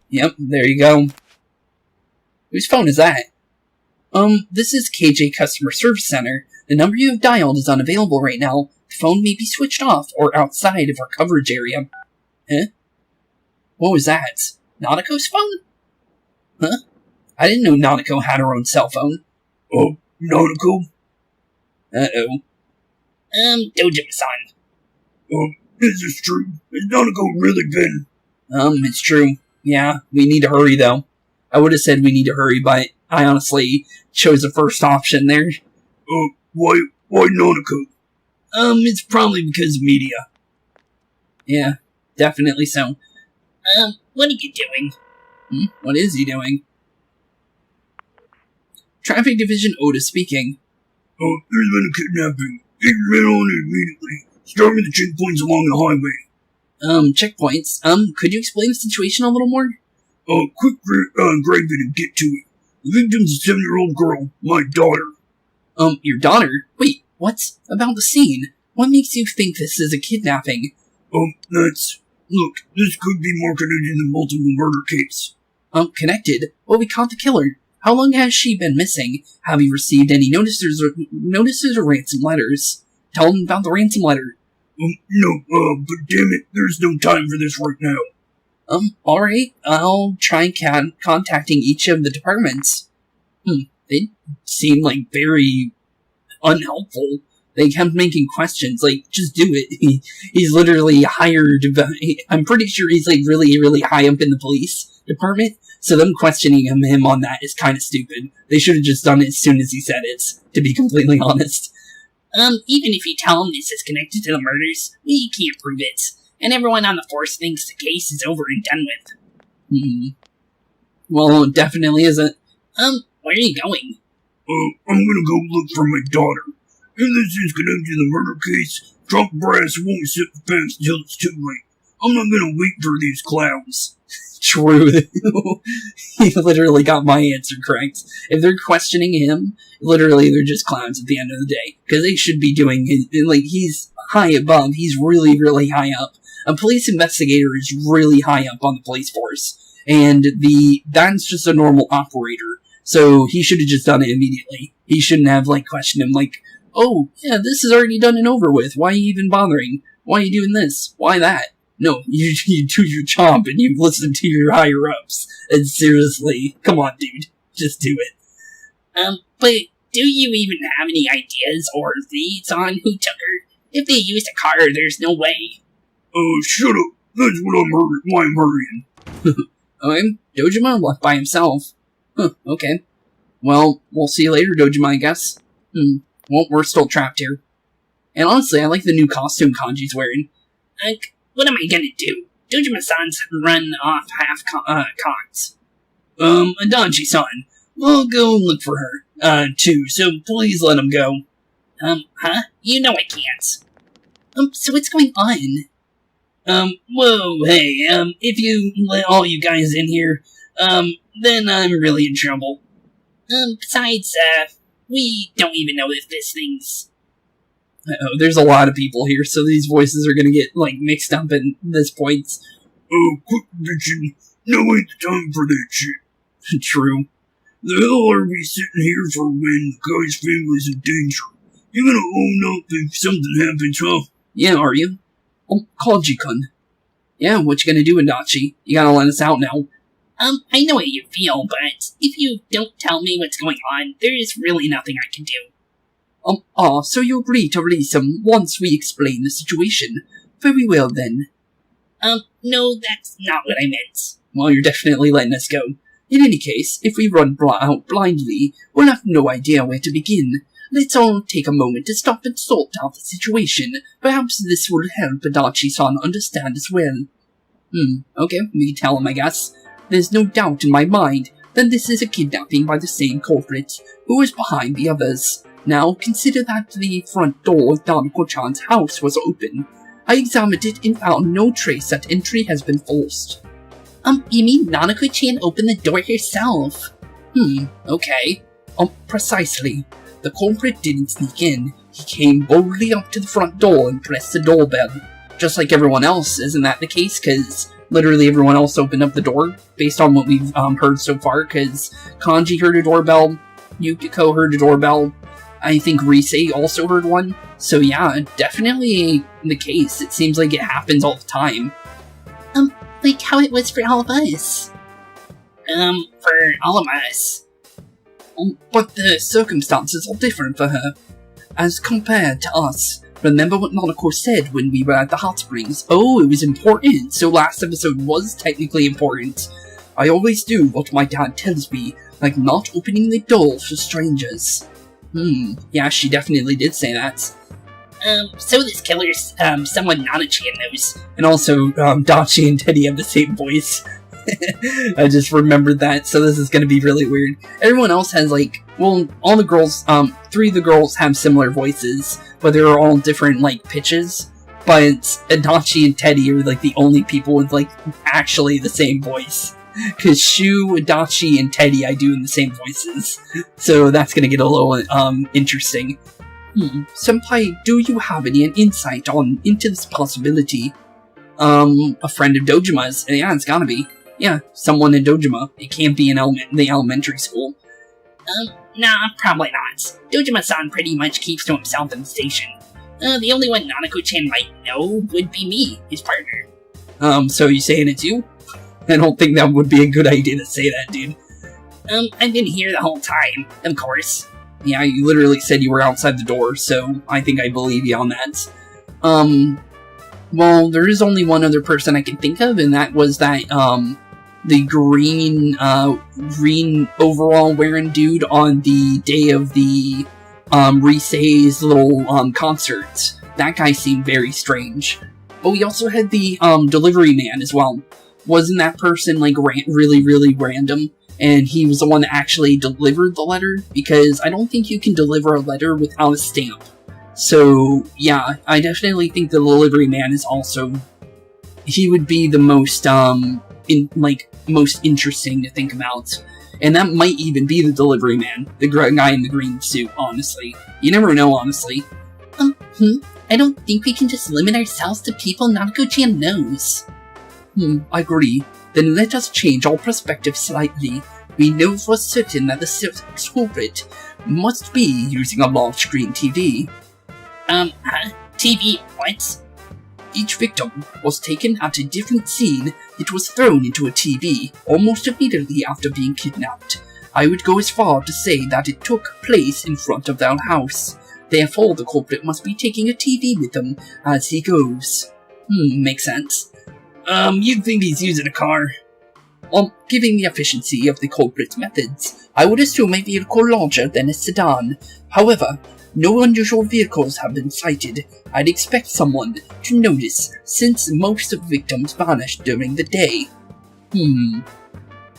Yep, there you go. Whose phone is that? This is KJ Customer Service Center. The number you have dialed is unavailable right now. The phone may be switched off or outside of our coverage area. Huh? What was that? Nanako's phone? Huh? I didn't know Nanako had her own cell phone. Oh, Nanako? Uh-oh. Dojima-san. Is this true? Has Nanako really been? It's true. Yeah, we need to hurry, though. I would have said we need to hurry, but I honestly chose the first option there. Why Nanako? It's probably because of media. Yeah, definitely so. What are you doing? What is he doing? Traffic Division Oda speaking. There's been a kidnapping. Get your men on it immediately. Start with the checkpoints along the highway. Checkpoints. Could you explain the situation a little more? Quick grab it and get to it. The victim's a 7-year-old girl, my daughter. Your daughter? Wait, what? About the scene? What makes you think this is a kidnapping? Look, this could be more connected to the multiple murder case. Connected? Well, we caught the killer. How long has she been missing? Have you received any notices or ransom letters? Tell them about the ransom letter. No, but damn it, there's no time for this right now. Alright, I'll try contacting each of the departments. They seem like very unhelpful. They kept making questions, like, just do it. He's literally hired, I'm pretty sure he's like really, really high up in the police department, so them questioning him on that is kind of stupid. They should have just done it as soon as he said it, to be completely honest. Even if you tell him this is connected to the murders, we can't prove it. And everyone on the force thinks the case is over and done with. Well, it definitely isn't. Where are you going? I'm gonna go look for my daughter. If this is connected to the murder case, drunk brass won't sit the pants until it's too late. I'm not gonna wait for these clowns. True. He literally got my answer correct. If they're questioning him, literally they're just clowns at the end of the day. Because they should be doing it, like, he's high above, he's really, really high up. A police investigator is really high up on the police force. And that's just a normal operator. So he should have just done it immediately. He shouldn't have, like, questioned him, like, oh, yeah, this is already done and over with. Why are you even bothering? Why are you doing this? Why that? No, you do your job and you listen to your higher-ups. And seriously, come on, dude. Just do it. But do you even have any ideas or leads on who took her? If they used a car, there's no way. Shut up. That's why I'm hurrying. Okay, Dojima left by himself. Okay. Well, we'll see you later, Dojima, I guess. Well, we're still trapped here. And honestly, I like the new costume Kanji's wearing. What am I gonna do? Dojima-san's run off half-cocked. Adachi-san, we'll go look for her, too, so please let him go. Huh? You know I can't. So what's going on? Whoa, hey, if you let all you guys in here, then I'm really in trouble. Besides, we don't even know if this thing's... Uh-oh, there's a lot of people here, so these voices are gonna get, like, mixed up at this point. Quick bitchin'. Now ain't the time for that shit. True. The hell are we sitting here for when the guy's family's in danger? You gonna own up if something happens, huh? Yeah, are you? Oh, Koji-kun. Yeah, what you gonna do, Adachi? You gotta let us out now. I know how you feel, but if you don't tell me what's going on, there is really nothing I can do. So you agree to release him once we explain the situation. Very well, then. No, that's not what I meant. Well, you're definitely letting us go. In any case, if we run out blindly, we'll have no idea where to begin. Let's all take a moment to stop and sort out the situation. Perhaps this will help Adachi-san understand as well. Okay, we can tell him, I guess. There's no doubt in my mind that this is a kidnapping by the same culprit, who is behind the others. Now, consider that the front door of Nanako-chan's house was open. I examined it and found no trace that entry has been forced. You mean Nanako-chan opened the door herself? Okay. Precisely. The culprit didn't sneak in. He came boldly up to the front door and pressed the doorbell. Just like everyone else, isn't that the case? Because literally everyone else opened up the door, based on what we've heard so far, because Kanji heard a doorbell, Yukiko heard a doorbell, I think Rise also heard one. So yeah, definitely the case. It seems like it happens all the time. Like how it was for all of us. For all of us. But the circumstances are different for her, as compared to us. Remember what Nanako said when we were at the hot springs? Oh, it was important, so last episode was technically important. I always do what my dad tells me, like not opening the door for strangers. Yeah, she definitely did say that. So this killer's, someone Nana-chan knows. And also, Dachi and Teddy have the same voice. I just remembered that, so this is gonna be really weird. Everyone else has, like, well, all the girls, 3 of the girls have similar voices, but they're all different, like, pitches. But Adachi and Teddy are, like, the only people with, like, actually the same voice. Because Shu, Adachi, and Teddy I do in the same voices. So that's gonna get a little, interesting. Senpai, do you have any insight into this possibility? A friend of Dojima's. Yeah, it's gotta be. Yeah, someone in Dojima. It can't be in the elementary school. Nah, probably not. Dojima-san pretty much keeps to himself in the station. The only one Nanako-chan might know would be me, his partner. So you saying it's you? I don't think that would be a good idea to say that, dude. I've been here the whole time, of course. Yeah, you literally said you were outside the door, so I think I believe you on that. Well, there is only one other person I can think of, and that was that, the green overall wearing dude on the day of the, Rise's little, concert. That guy seemed very strange. But we also had the, delivery man as well. Wasn't that person, like, really, really random? And he was the one that actually delivered the letter? Because I don't think you can deliver a letter without a stamp. So, yeah, I definitely think the delivery man is also... He would be the most, most interesting to think about. And that might even be the delivery man. The guy in the green suit, honestly. You never know, honestly. I don't think we can just limit ourselves to people Nanako-chan knows. I agree. Then let us change our perspective slightly. We know for certain that the culprit must be using a large screen TV. TV, what? Each victim was taken at a different scene. It was thrown into a TV almost immediately after being kidnapped. I would go as far to say that it took place in front of their house. Therefore, the culprit must be taking a TV with him as he goes. Makes sense. You'd think he's using a car. Given the efficiency of the culprit's methods, I would assume a vehicle larger than a sedan. However, no unusual vehicles have been sighted. I'd expect someone to notice, since most of the victims vanished during the day.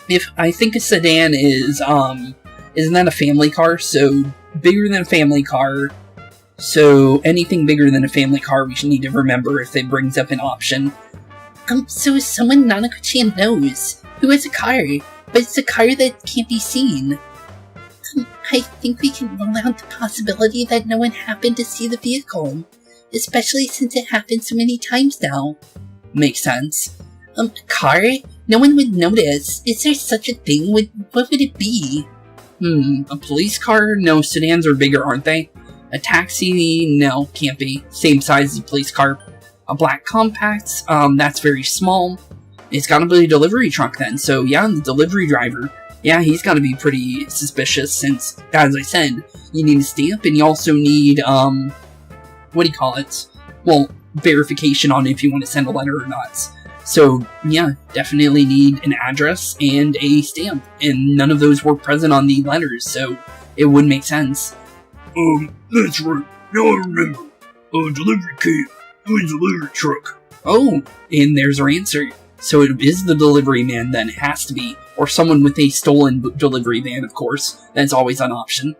If I think a sedan is, isn't that a family car? So, bigger than a family car. So, anything bigger than a family car we should need to remember if it brings up an option. So someone Nanako-chan knows, who has a car, but it's a car that can't be seen. I think we can rule out the possibility that no one happened to see the vehicle, especially since it happened so many times now. Makes sense. A car? No one would notice. Is there such a thing? What would it be? A police car? No, sedans are bigger, aren't they? A taxi? No, can't be. Same size as a police car. A black compact? That's very small. It's gotta be a delivery truck then, so yeah, the delivery driver. Yeah, he's gotta be pretty suspicious since, as I said, you need a stamp and you also need, what do you call it? Well, verification on if you want to send a letter or not. So, yeah, definitely need an address and a stamp, and none of those were present on the letters, so it would make sense. That's right. Now I remember. Delivery came. It was a delivery truck. Oh, and there's our answer. So it is the delivery man then, it has to be. Or someone with a stolen delivery van, of course. That's always an option.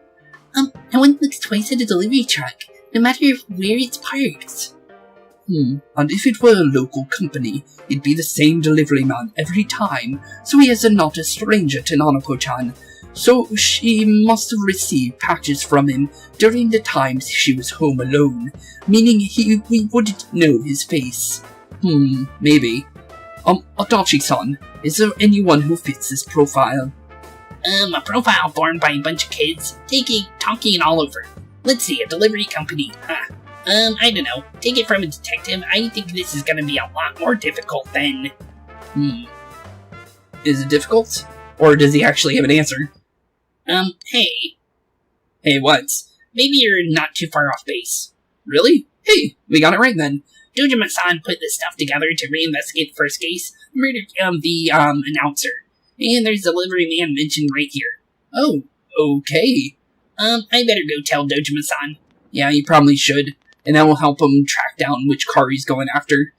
No one looks twice at a delivery truck, no matter where it's parked. And if it were a local company, it'd be the same delivery man every time, so he is not a stranger to Nanako-chan. So she must have received packages from him during the times she was home alone, meaning we wouldn't know his face. Maybe. Adachi-san, is there anyone who fits this profile? A profile formed by a bunch of kids, talking all over. Let's see, a delivery company, I don't know. Take it from a detective, I think this is gonna be a lot more difficult than... Is it difficult? Or does he actually have an answer? Hey. Hey, what? Maybe you're not too far off base. Really? Hey, we got it right then. Dojima-san put this stuff together to reinvestigate the first case, murdered the announcer. And there's a delivery man mentioned right here. Oh, okay. I better go tell Dojima-san. Yeah, you probably should. And that will help him track down which car he's going after.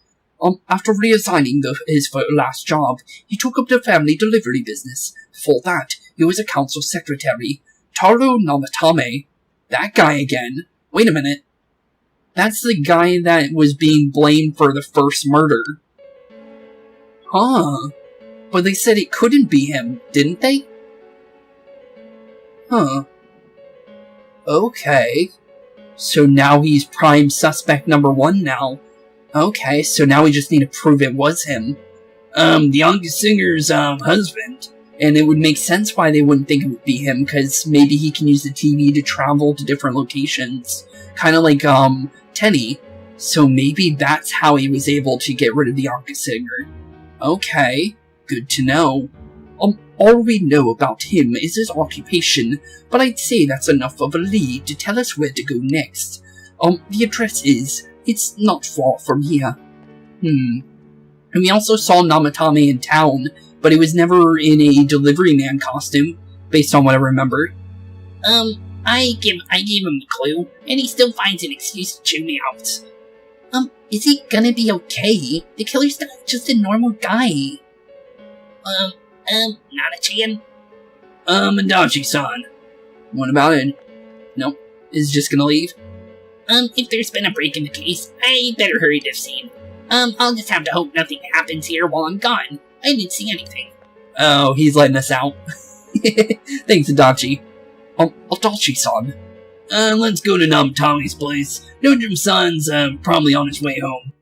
After reassigning his last job, he took up the family delivery business. Before that, he was a council secretary. Taro Namatame. That guy again. Wait a minute. That's the guy that was being blamed for the first murder. Huh. But they said it couldn't be him, didn't they? Huh. Okay. So now he's prime suspect number 1 now. Okay, so now we just need to prove it was him. The young singer's, husband. And it would make sense why they wouldn't think it would be him, because maybe he can use the TV to travel to different locations. Kind of like, Tenny. So maybe that's how he was able to get rid of the Yonka singer. Okay, good to know. All we know about him is his occupation, but I'd say that's enough of a lead to tell us where to go next. The address is, it's not far from here. And we also saw Namatame in town, but he was never in a delivery man costume, based on what I remember. I gave him the clue, and he still finds an excuse to chew me out. Is he gonna be okay? The killer's not just a normal guy. Not a chan. Adachi-san. What about it? Nope. Is just gonna leave? If there's been a break in the case, I better hurry to the scene. I'll just have to hope nothing happens here while I'm gone. I didn't see anything. Oh, he's letting us out. Thanks, Adachi. Adachi-san. Let's go to Namatame's place. Dojima-san's, probably on his way home.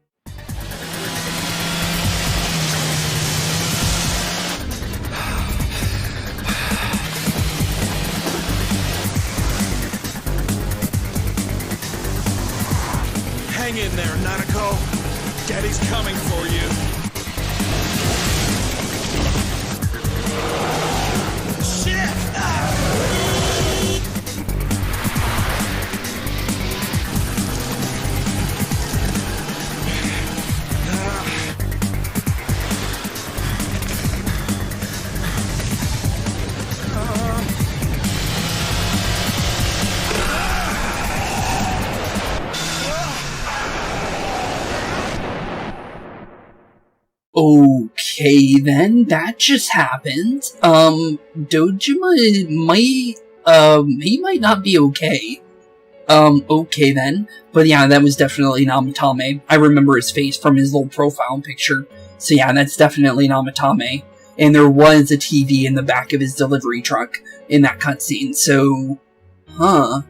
Hang in there, Nanako. Daddy's coming for you. Shit! Okay, then, that just happened. Dojima he might not be okay. Okay then. But yeah, that was definitely Namatame. I remember his face from his little profile picture. So yeah, that's definitely Namatame. And there was a TV in the back of his delivery truck in that cutscene, so... Huh.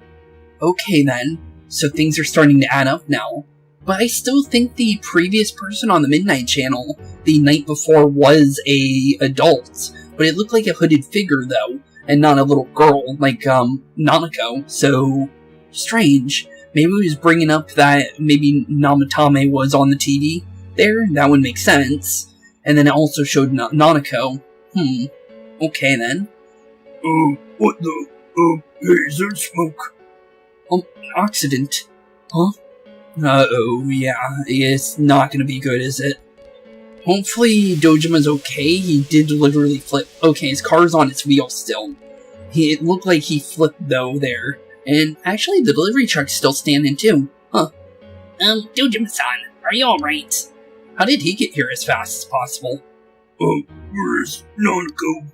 Okay then. So things are starting to add up now. But I still think the previous person on the Midnight Channel, the night before, was a adult. But it looked like a hooded figure, though. and not a little girl like Nanako. So strange. Maybe he was bringing up that maybe Namatame was on the TV there. That would make sense. And then it also showed Nanako. Okay then. What the? Hey, is there smoke? Accident. Huh? Uh-oh, yeah. It's not gonna be good, is it? Hopefully Dojima's okay. He did literally flip. Okay, his car's on its wheel still. It looked like he flipped, though, there. And actually, the delivery truck's still standing, too. Huh. Dojima-san, are you alright? How did he get here as fast as possible? Where's Nanako?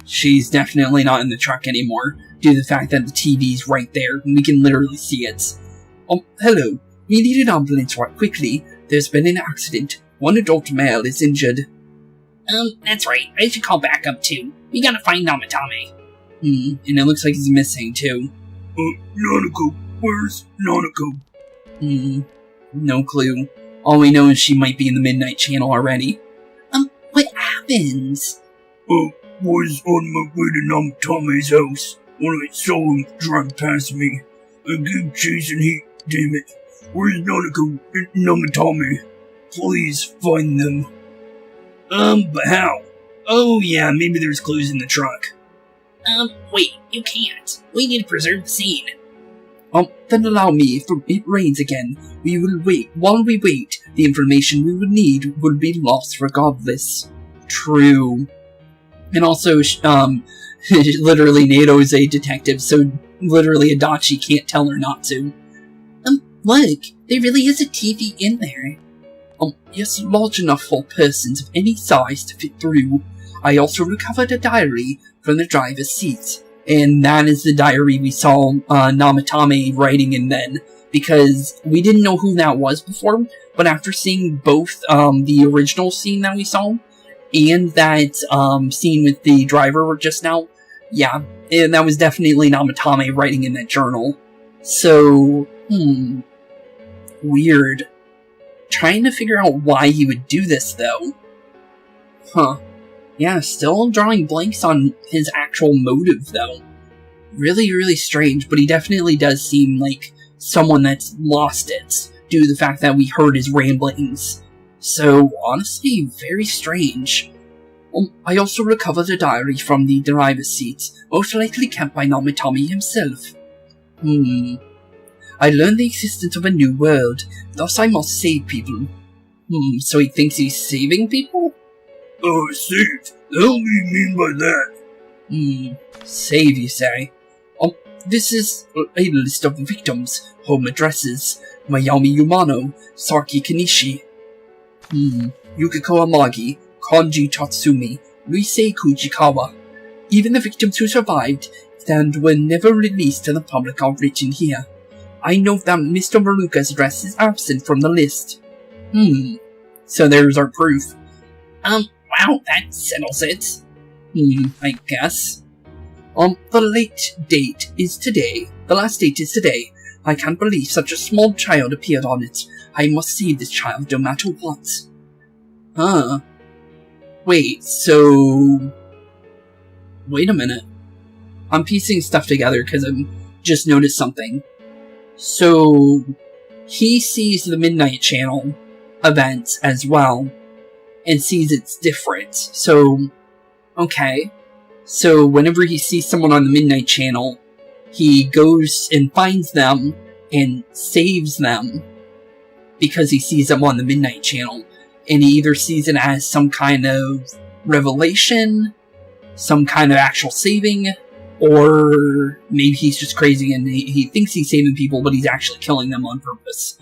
She's definitely not in the truck anymore, due to the fact that the TV's right there, and we can literally see it. Hello. We need an ambulance right quickly. There's been an accident. One adult male is injured. That's right. I should call backup too. We gotta find Namatame. And it looks like he's missing too. Nanako. Where's Nanako? No clue. All we know is she might be in the Midnight Channel already. What happens? Was on my way to Namatame's house when I saw him drive past me. I keep chasing he. Damn it. Where's Nanako and Namatame? Please find them. But how? Oh yeah, maybe there's clues in the truck. Wait, you can't. We need to preserve the scene. Then allow me, if it rains again. We will wait. While we wait, the information we will need will be lost regardless. True. And also, literally Nato is a detective, so literally Adachi can't tell her not to. Look, there really is a TV in there. Yes, large enough for persons of any size to fit through. I also recovered a diary from the driver's seat. And that is the diary we saw Namatame writing in then. Because we didn't know who that was before, but after seeing both the original scene that we saw, and that scene with the driver just now, yeah, and that was definitely Namatame writing in that journal. So, weird. Trying to figure out why he would do this, though. Huh. Yeah, still drawing blanks on his actual motive, though. Really, really strange, but he definitely does seem like someone that's lost it, due to the fact that we heard his ramblings. So, honestly, very strange. I also recovered a diary from the driver's seat, most likely kept by Namatame himself. I learned the existence of a new world, thus I must save people. So he thinks he's saving people? Save? The hell do you mean by that? Save, you say? This is a list of victims, home addresses. Mayami Yumano, Saki Kanishi. Yukiko Amagi, Kanji Tatsumi, Luisei Kujikawa. Even the victims who survived and were never released to the public are written here. I note that Mr. Maruka's address is absent from the list. So there's our proof. Wow, that settles it. I guess. The late date is today. The last date is today. I can't believe such a small child appeared on it. I must save this child no matter what. Wait, so... Wait a minute. I'm piecing stuff together because I've just noticed something. So... he sees the Midnight Channel event as well, and sees it's different. So, okay. So whenever he sees someone on the Midnight Channel, he goes and finds them and saves them because he sees them on the Midnight Channel. And he either sees it as some kind of revelation, some kind of actual saving, or maybe he's just crazy and he thinks he's saving people, but he's actually killing them on purpose.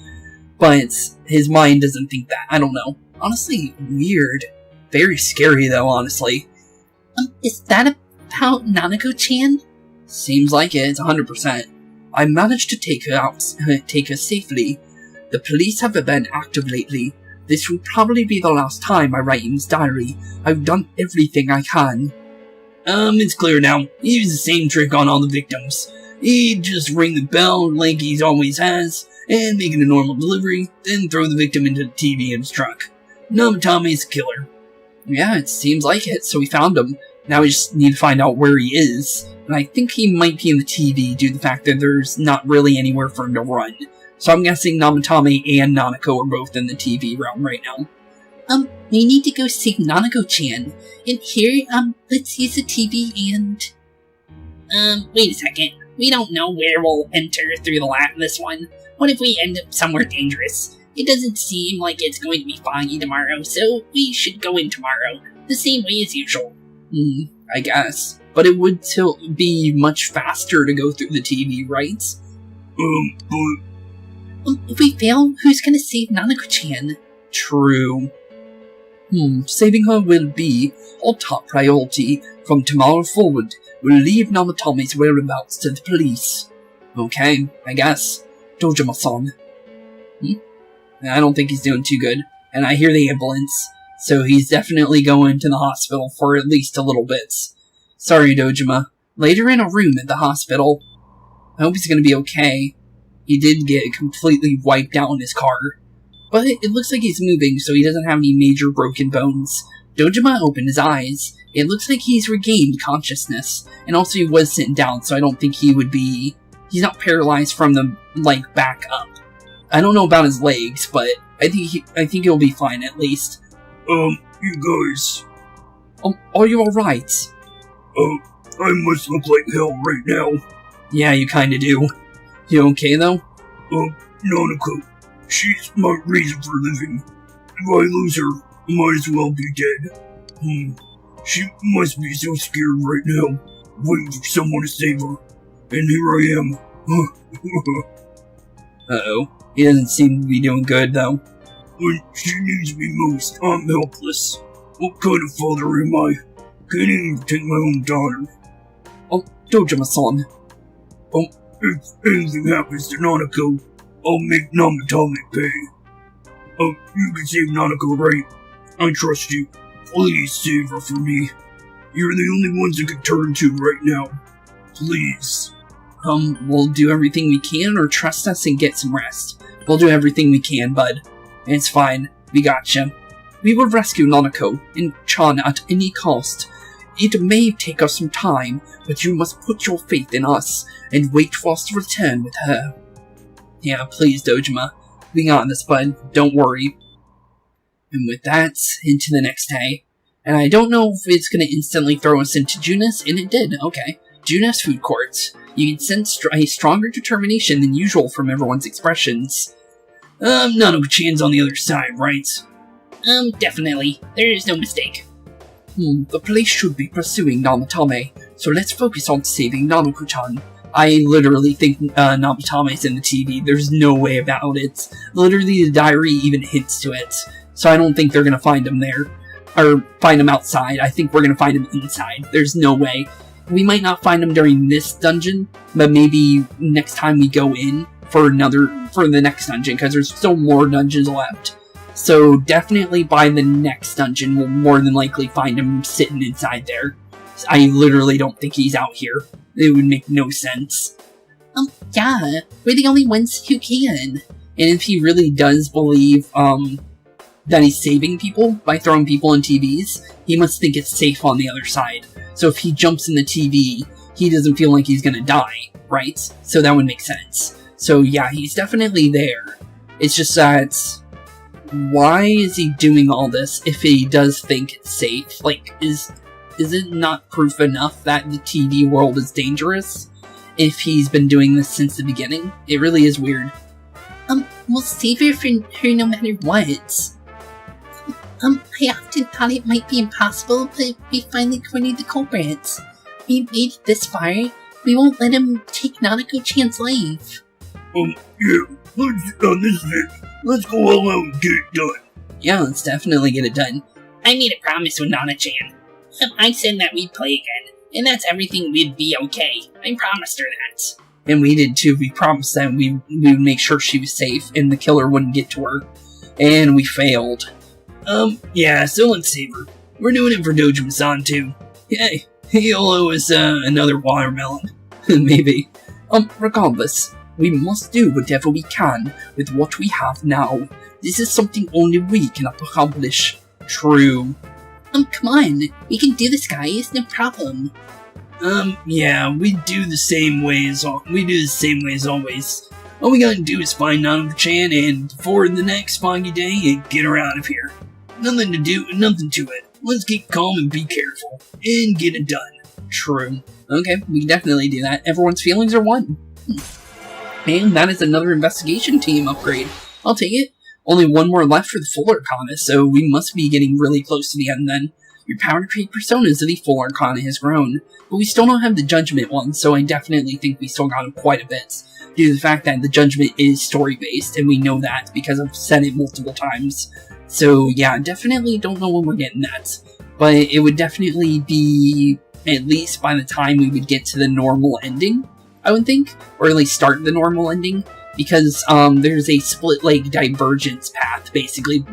But his mind doesn't think that. I don't know. Honestly, weird. Very scary, though, honestly. Is that about Nanako-chan? Seems like it. It's 100%. I managed to take her safely. The police have been active lately. This will probably be the last time I write in his diary. I've done everything I can. It's clear now. He used the same trick on all the victims. He'd just ring the bell like he always has, and make it a normal delivery, then throw the victim into the TV in his truck. Namatame's a killer. Yeah, it seems like it, so we found him. Now we just need to find out where he is. And I think he might be in the TV due to the fact that there's not really anywhere for him to run. So I'm guessing Namatame and Nanako are both in the TV realm right now. We need to go save Nanako-chan. And here, let's use the TV and... wait a second. We don't know where we'll enter through this one. What if we end up somewhere dangerous? It doesn't seem like it's going to be foggy tomorrow, so we should go in tomorrow, the same way as usual. I guess. But it would still be much faster to go through the TV, right? But if we fail, who's gonna save Nanako-chan? True. Saving her will be our top priority. From tomorrow forward, we'll leave Namatame's whereabouts to the police. Okay, I guess. Dojima-san. I don't think he's doing too good. And I hear the ambulance. So he's definitely going to the hospital for at least a little bit. Sorry, Dojima. Later in a room at the hospital. I hope he's gonna be okay. He did get completely wiped out in his car. But it looks like he's moving, so he doesn't have any major broken bones. Dojima opened his eyes. It looks like he's regained consciousness. And also he was sitting down, so I don't think he would be... He's not paralyzed from the, back up. I don't know about his legs, but I think he'll be fine at least. You guys. Are you alright? I must look like hell right now. Yeah, you kinda do. You okay, though? Nanako. She's my reason for living. If I lose her, I might as well be dead. She must be so scared right now, waiting for someone to save her. And here I am. Uh-oh. He doesn't seem to be doing good, though. When she needs me most, I'm helpless. What kind of father am I? Can't even take my own daughter. Dojima-san. If anything happens to Nanako, I'll make Namatame pay. You can save Nanako, right? I trust you. Please save her for me. You're the only ones I can turn to right now. Please. We'll do everything we can, or trust us and get some rest. We'll do everything we can, bud. It's fine. We gotcha. We will rescue Nanako and Chan at any cost. It may take us some time, but you must put your faith in us and wait for us to return with her. Yeah, please, Dojima. We got this, bud. Don't worry. And with that, into the next day. And I don't know if it's going to instantly throw us into Junis, and it did. Okay. Junis Food Court. You can sense a stronger determination than usual from everyone's expressions. Nanako-chan's on the other side, right? Definitely. There is no mistake. The police should be pursuing Namatame, so let's focus on saving Nanako-chan. I literally think Namatame's in the TV. There's no way about it. Literally, the diary even hints to it. So I don't think they're gonna find him there. Or find him outside. I think we're gonna find him inside. There's no way. We might not find him during this dungeon, but maybe next time we go in for the next dungeon, because there's still more dungeons left. So definitely by the next dungeon, we'll more than likely find him sitting inside there. I literally don't think he's out here. It would make no sense. Yeah, we're the only ones who can. And if he really does believe, that he's saving people by throwing people in TVs, he must think it's safe on the other side. So if he jumps in the TV, he doesn't feel like he's gonna die, right? So that would make sense. So yeah, he's definitely there. It's just that... why is he doing all this if he does think it's safe? Like, is it not proof enough that the TV world is dangerous? If he's been doing this since the beginning? It really is weird. We'll save her for her no matter what. I often thought it might be impossible, but we finally cornered the culprits. We made it this far. We won't let him take Nanako-chan's life. Yeah, this is it. Let's go all out and get it done. Yeah, let's definitely get it done. I made a promise with Nana-chan. I said that we'd play again, and that's everything would be okay. I promised her that. And we did too. We promised that we would make sure she was safe and the killer wouldn't get to her. And we failed. Yeah, so let's save her. We're doing it for Dojima-san too. Hey, he'll owe us, another watermelon. Maybe. Regardless, we must do whatever we can with what we have now. This is something only we can accomplish. True. Come on. We can do this, guys. No problem. Yeah, we do the same way as always. All we gotta do is find Nanako-chan and before the next foggy day and get her out of here. Nothing to it. Let's keep calm and be careful. And get it done. True. Okay, we can definitely do that. Everyone's feelings are one. And that is another investigation team upgrade. I'll take it. Only one more left for the full Arcana, so we must be getting really close to the end then. Your power to create personas of the full Arcana has grown, but we still don't have the Judgment one, so I definitely think we still got quite a bit, due to the fact that the Judgment is story-based, and we know that because I've said it multiple times. So yeah, definitely don't know when we're getting that, but it would definitely be at least by the time we would get to the normal ending, I would think, or at least start the normal ending, because there's a split divergence path, basically,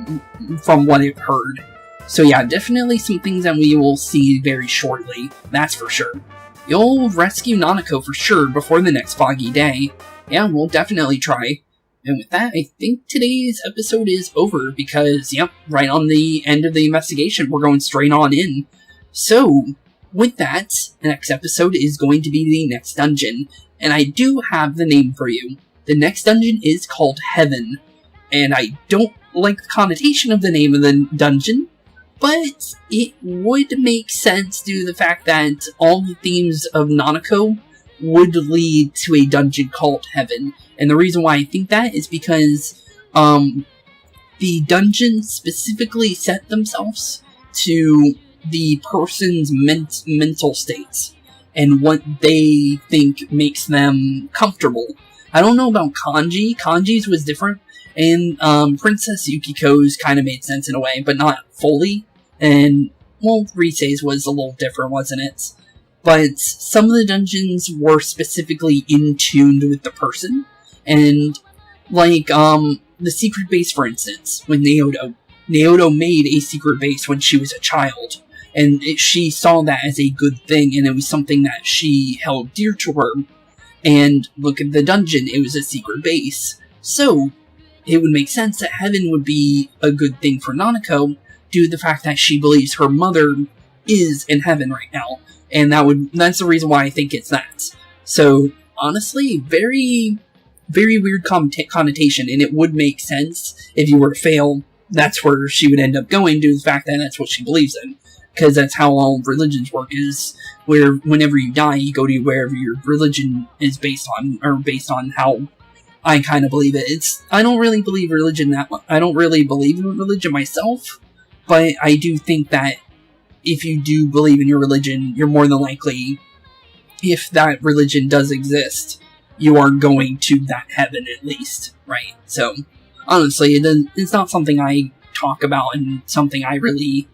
from what I've heard. So yeah, definitely some things that we will see very shortly, that's for sure. You'll rescue Nanako for sure before the next foggy day. Yeah, we'll definitely try. And with that, I think today's episode is over, because, yep, right on the end of the investigation, we're going straight on in. So, with that, the next episode is going to be the next dungeon, and I do have the name for you. The next dungeon is called Heaven, and I don't like the connotation of the name of the dungeon, but it would make sense due to the fact that all the themes of Nanako would lead to a dungeon called Heaven. And the reason why I think that is because the dungeons specifically set themselves to the person's mental states and what they think makes them comfortable. I don't know about kanji. Kanji's was different. And Princess Yukiko's kind of made sense in a way, but not fully. And, well, Risei's was a little different, wasn't it? But some of the dungeons were specifically in tune with the person. And, like, the secret base, for instance, with Naoto made a secret base when she was a child. And she saw that as a good thing, and it was something that she held dear to her. And look at the dungeon, it was a secret base. So, it would make sense that Heaven would be a good thing for Nanako, due to the fact that she believes her mother is in Heaven right now. And that's the reason why I think it's that. So, honestly, very, very weird connotation, and it would make sense if you were to fail, that's where she would end up going, due to the fact that that's what she believes in. Because that's how all religions work, is where whenever you die, you go to wherever your religion is based on, or based on how I kind of believe it. I don't really believe religion that much. I don't really believe in religion myself, but I do think that if you do believe in your religion, you're more than likely, if that religion does exist, you are going to that heaven at least, right? So, honestly, it's not something I talk about and something I really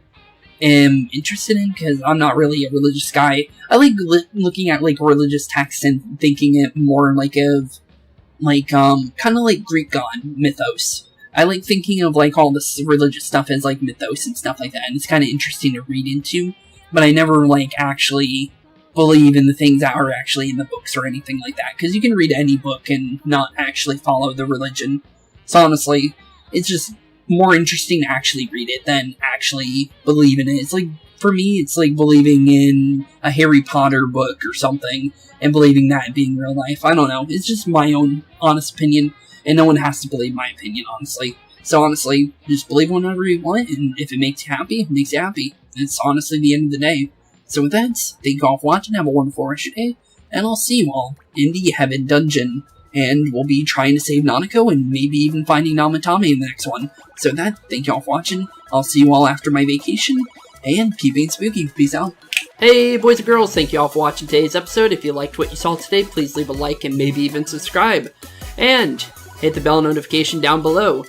am interested in, because I'm not really a religious guy. I like looking at religious texts and thinking it more kind of like Greek god mythos. I like thinking of all this religious stuff as mythos and stuff like that, and it's kind of interesting to read into, but I never actually believe in the things that are actually in the books or anything like that, because you can read any book and not actually follow the religion. So honestly, it's just more interesting to actually read it than actually believe in it. It's for me, it's like believing in a Harry Potter book or something, and believing that being real life. I don't know, it's just my own honest opinion, and no one has to believe my opinion, honestly. So honestly, just believe whenever you want, and if it makes you happy, it makes you happy. It's honestly the end of the day. So with that, thank you all for watching, have a wonderful rest of your day, and I'll see you all in the Heaven Dungeon. And we'll be trying to save Nanako, and maybe even finding Namatame in the next one. So with that, thank you all for watching, I'll see you all after my vacation, and keep being spooky. Peace out. Hey boys and girls, thank you all for watching today's episode. If you liked what you saw today, please leave a like and maybe even subscribe. And hit the bell notification down below.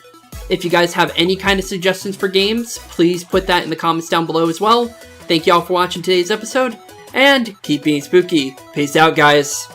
If you guys have any kind of suggestions for games, please put that in the comments down below as well. Thank you all for watching today's episode, and keep being spooky. Peace out, guys.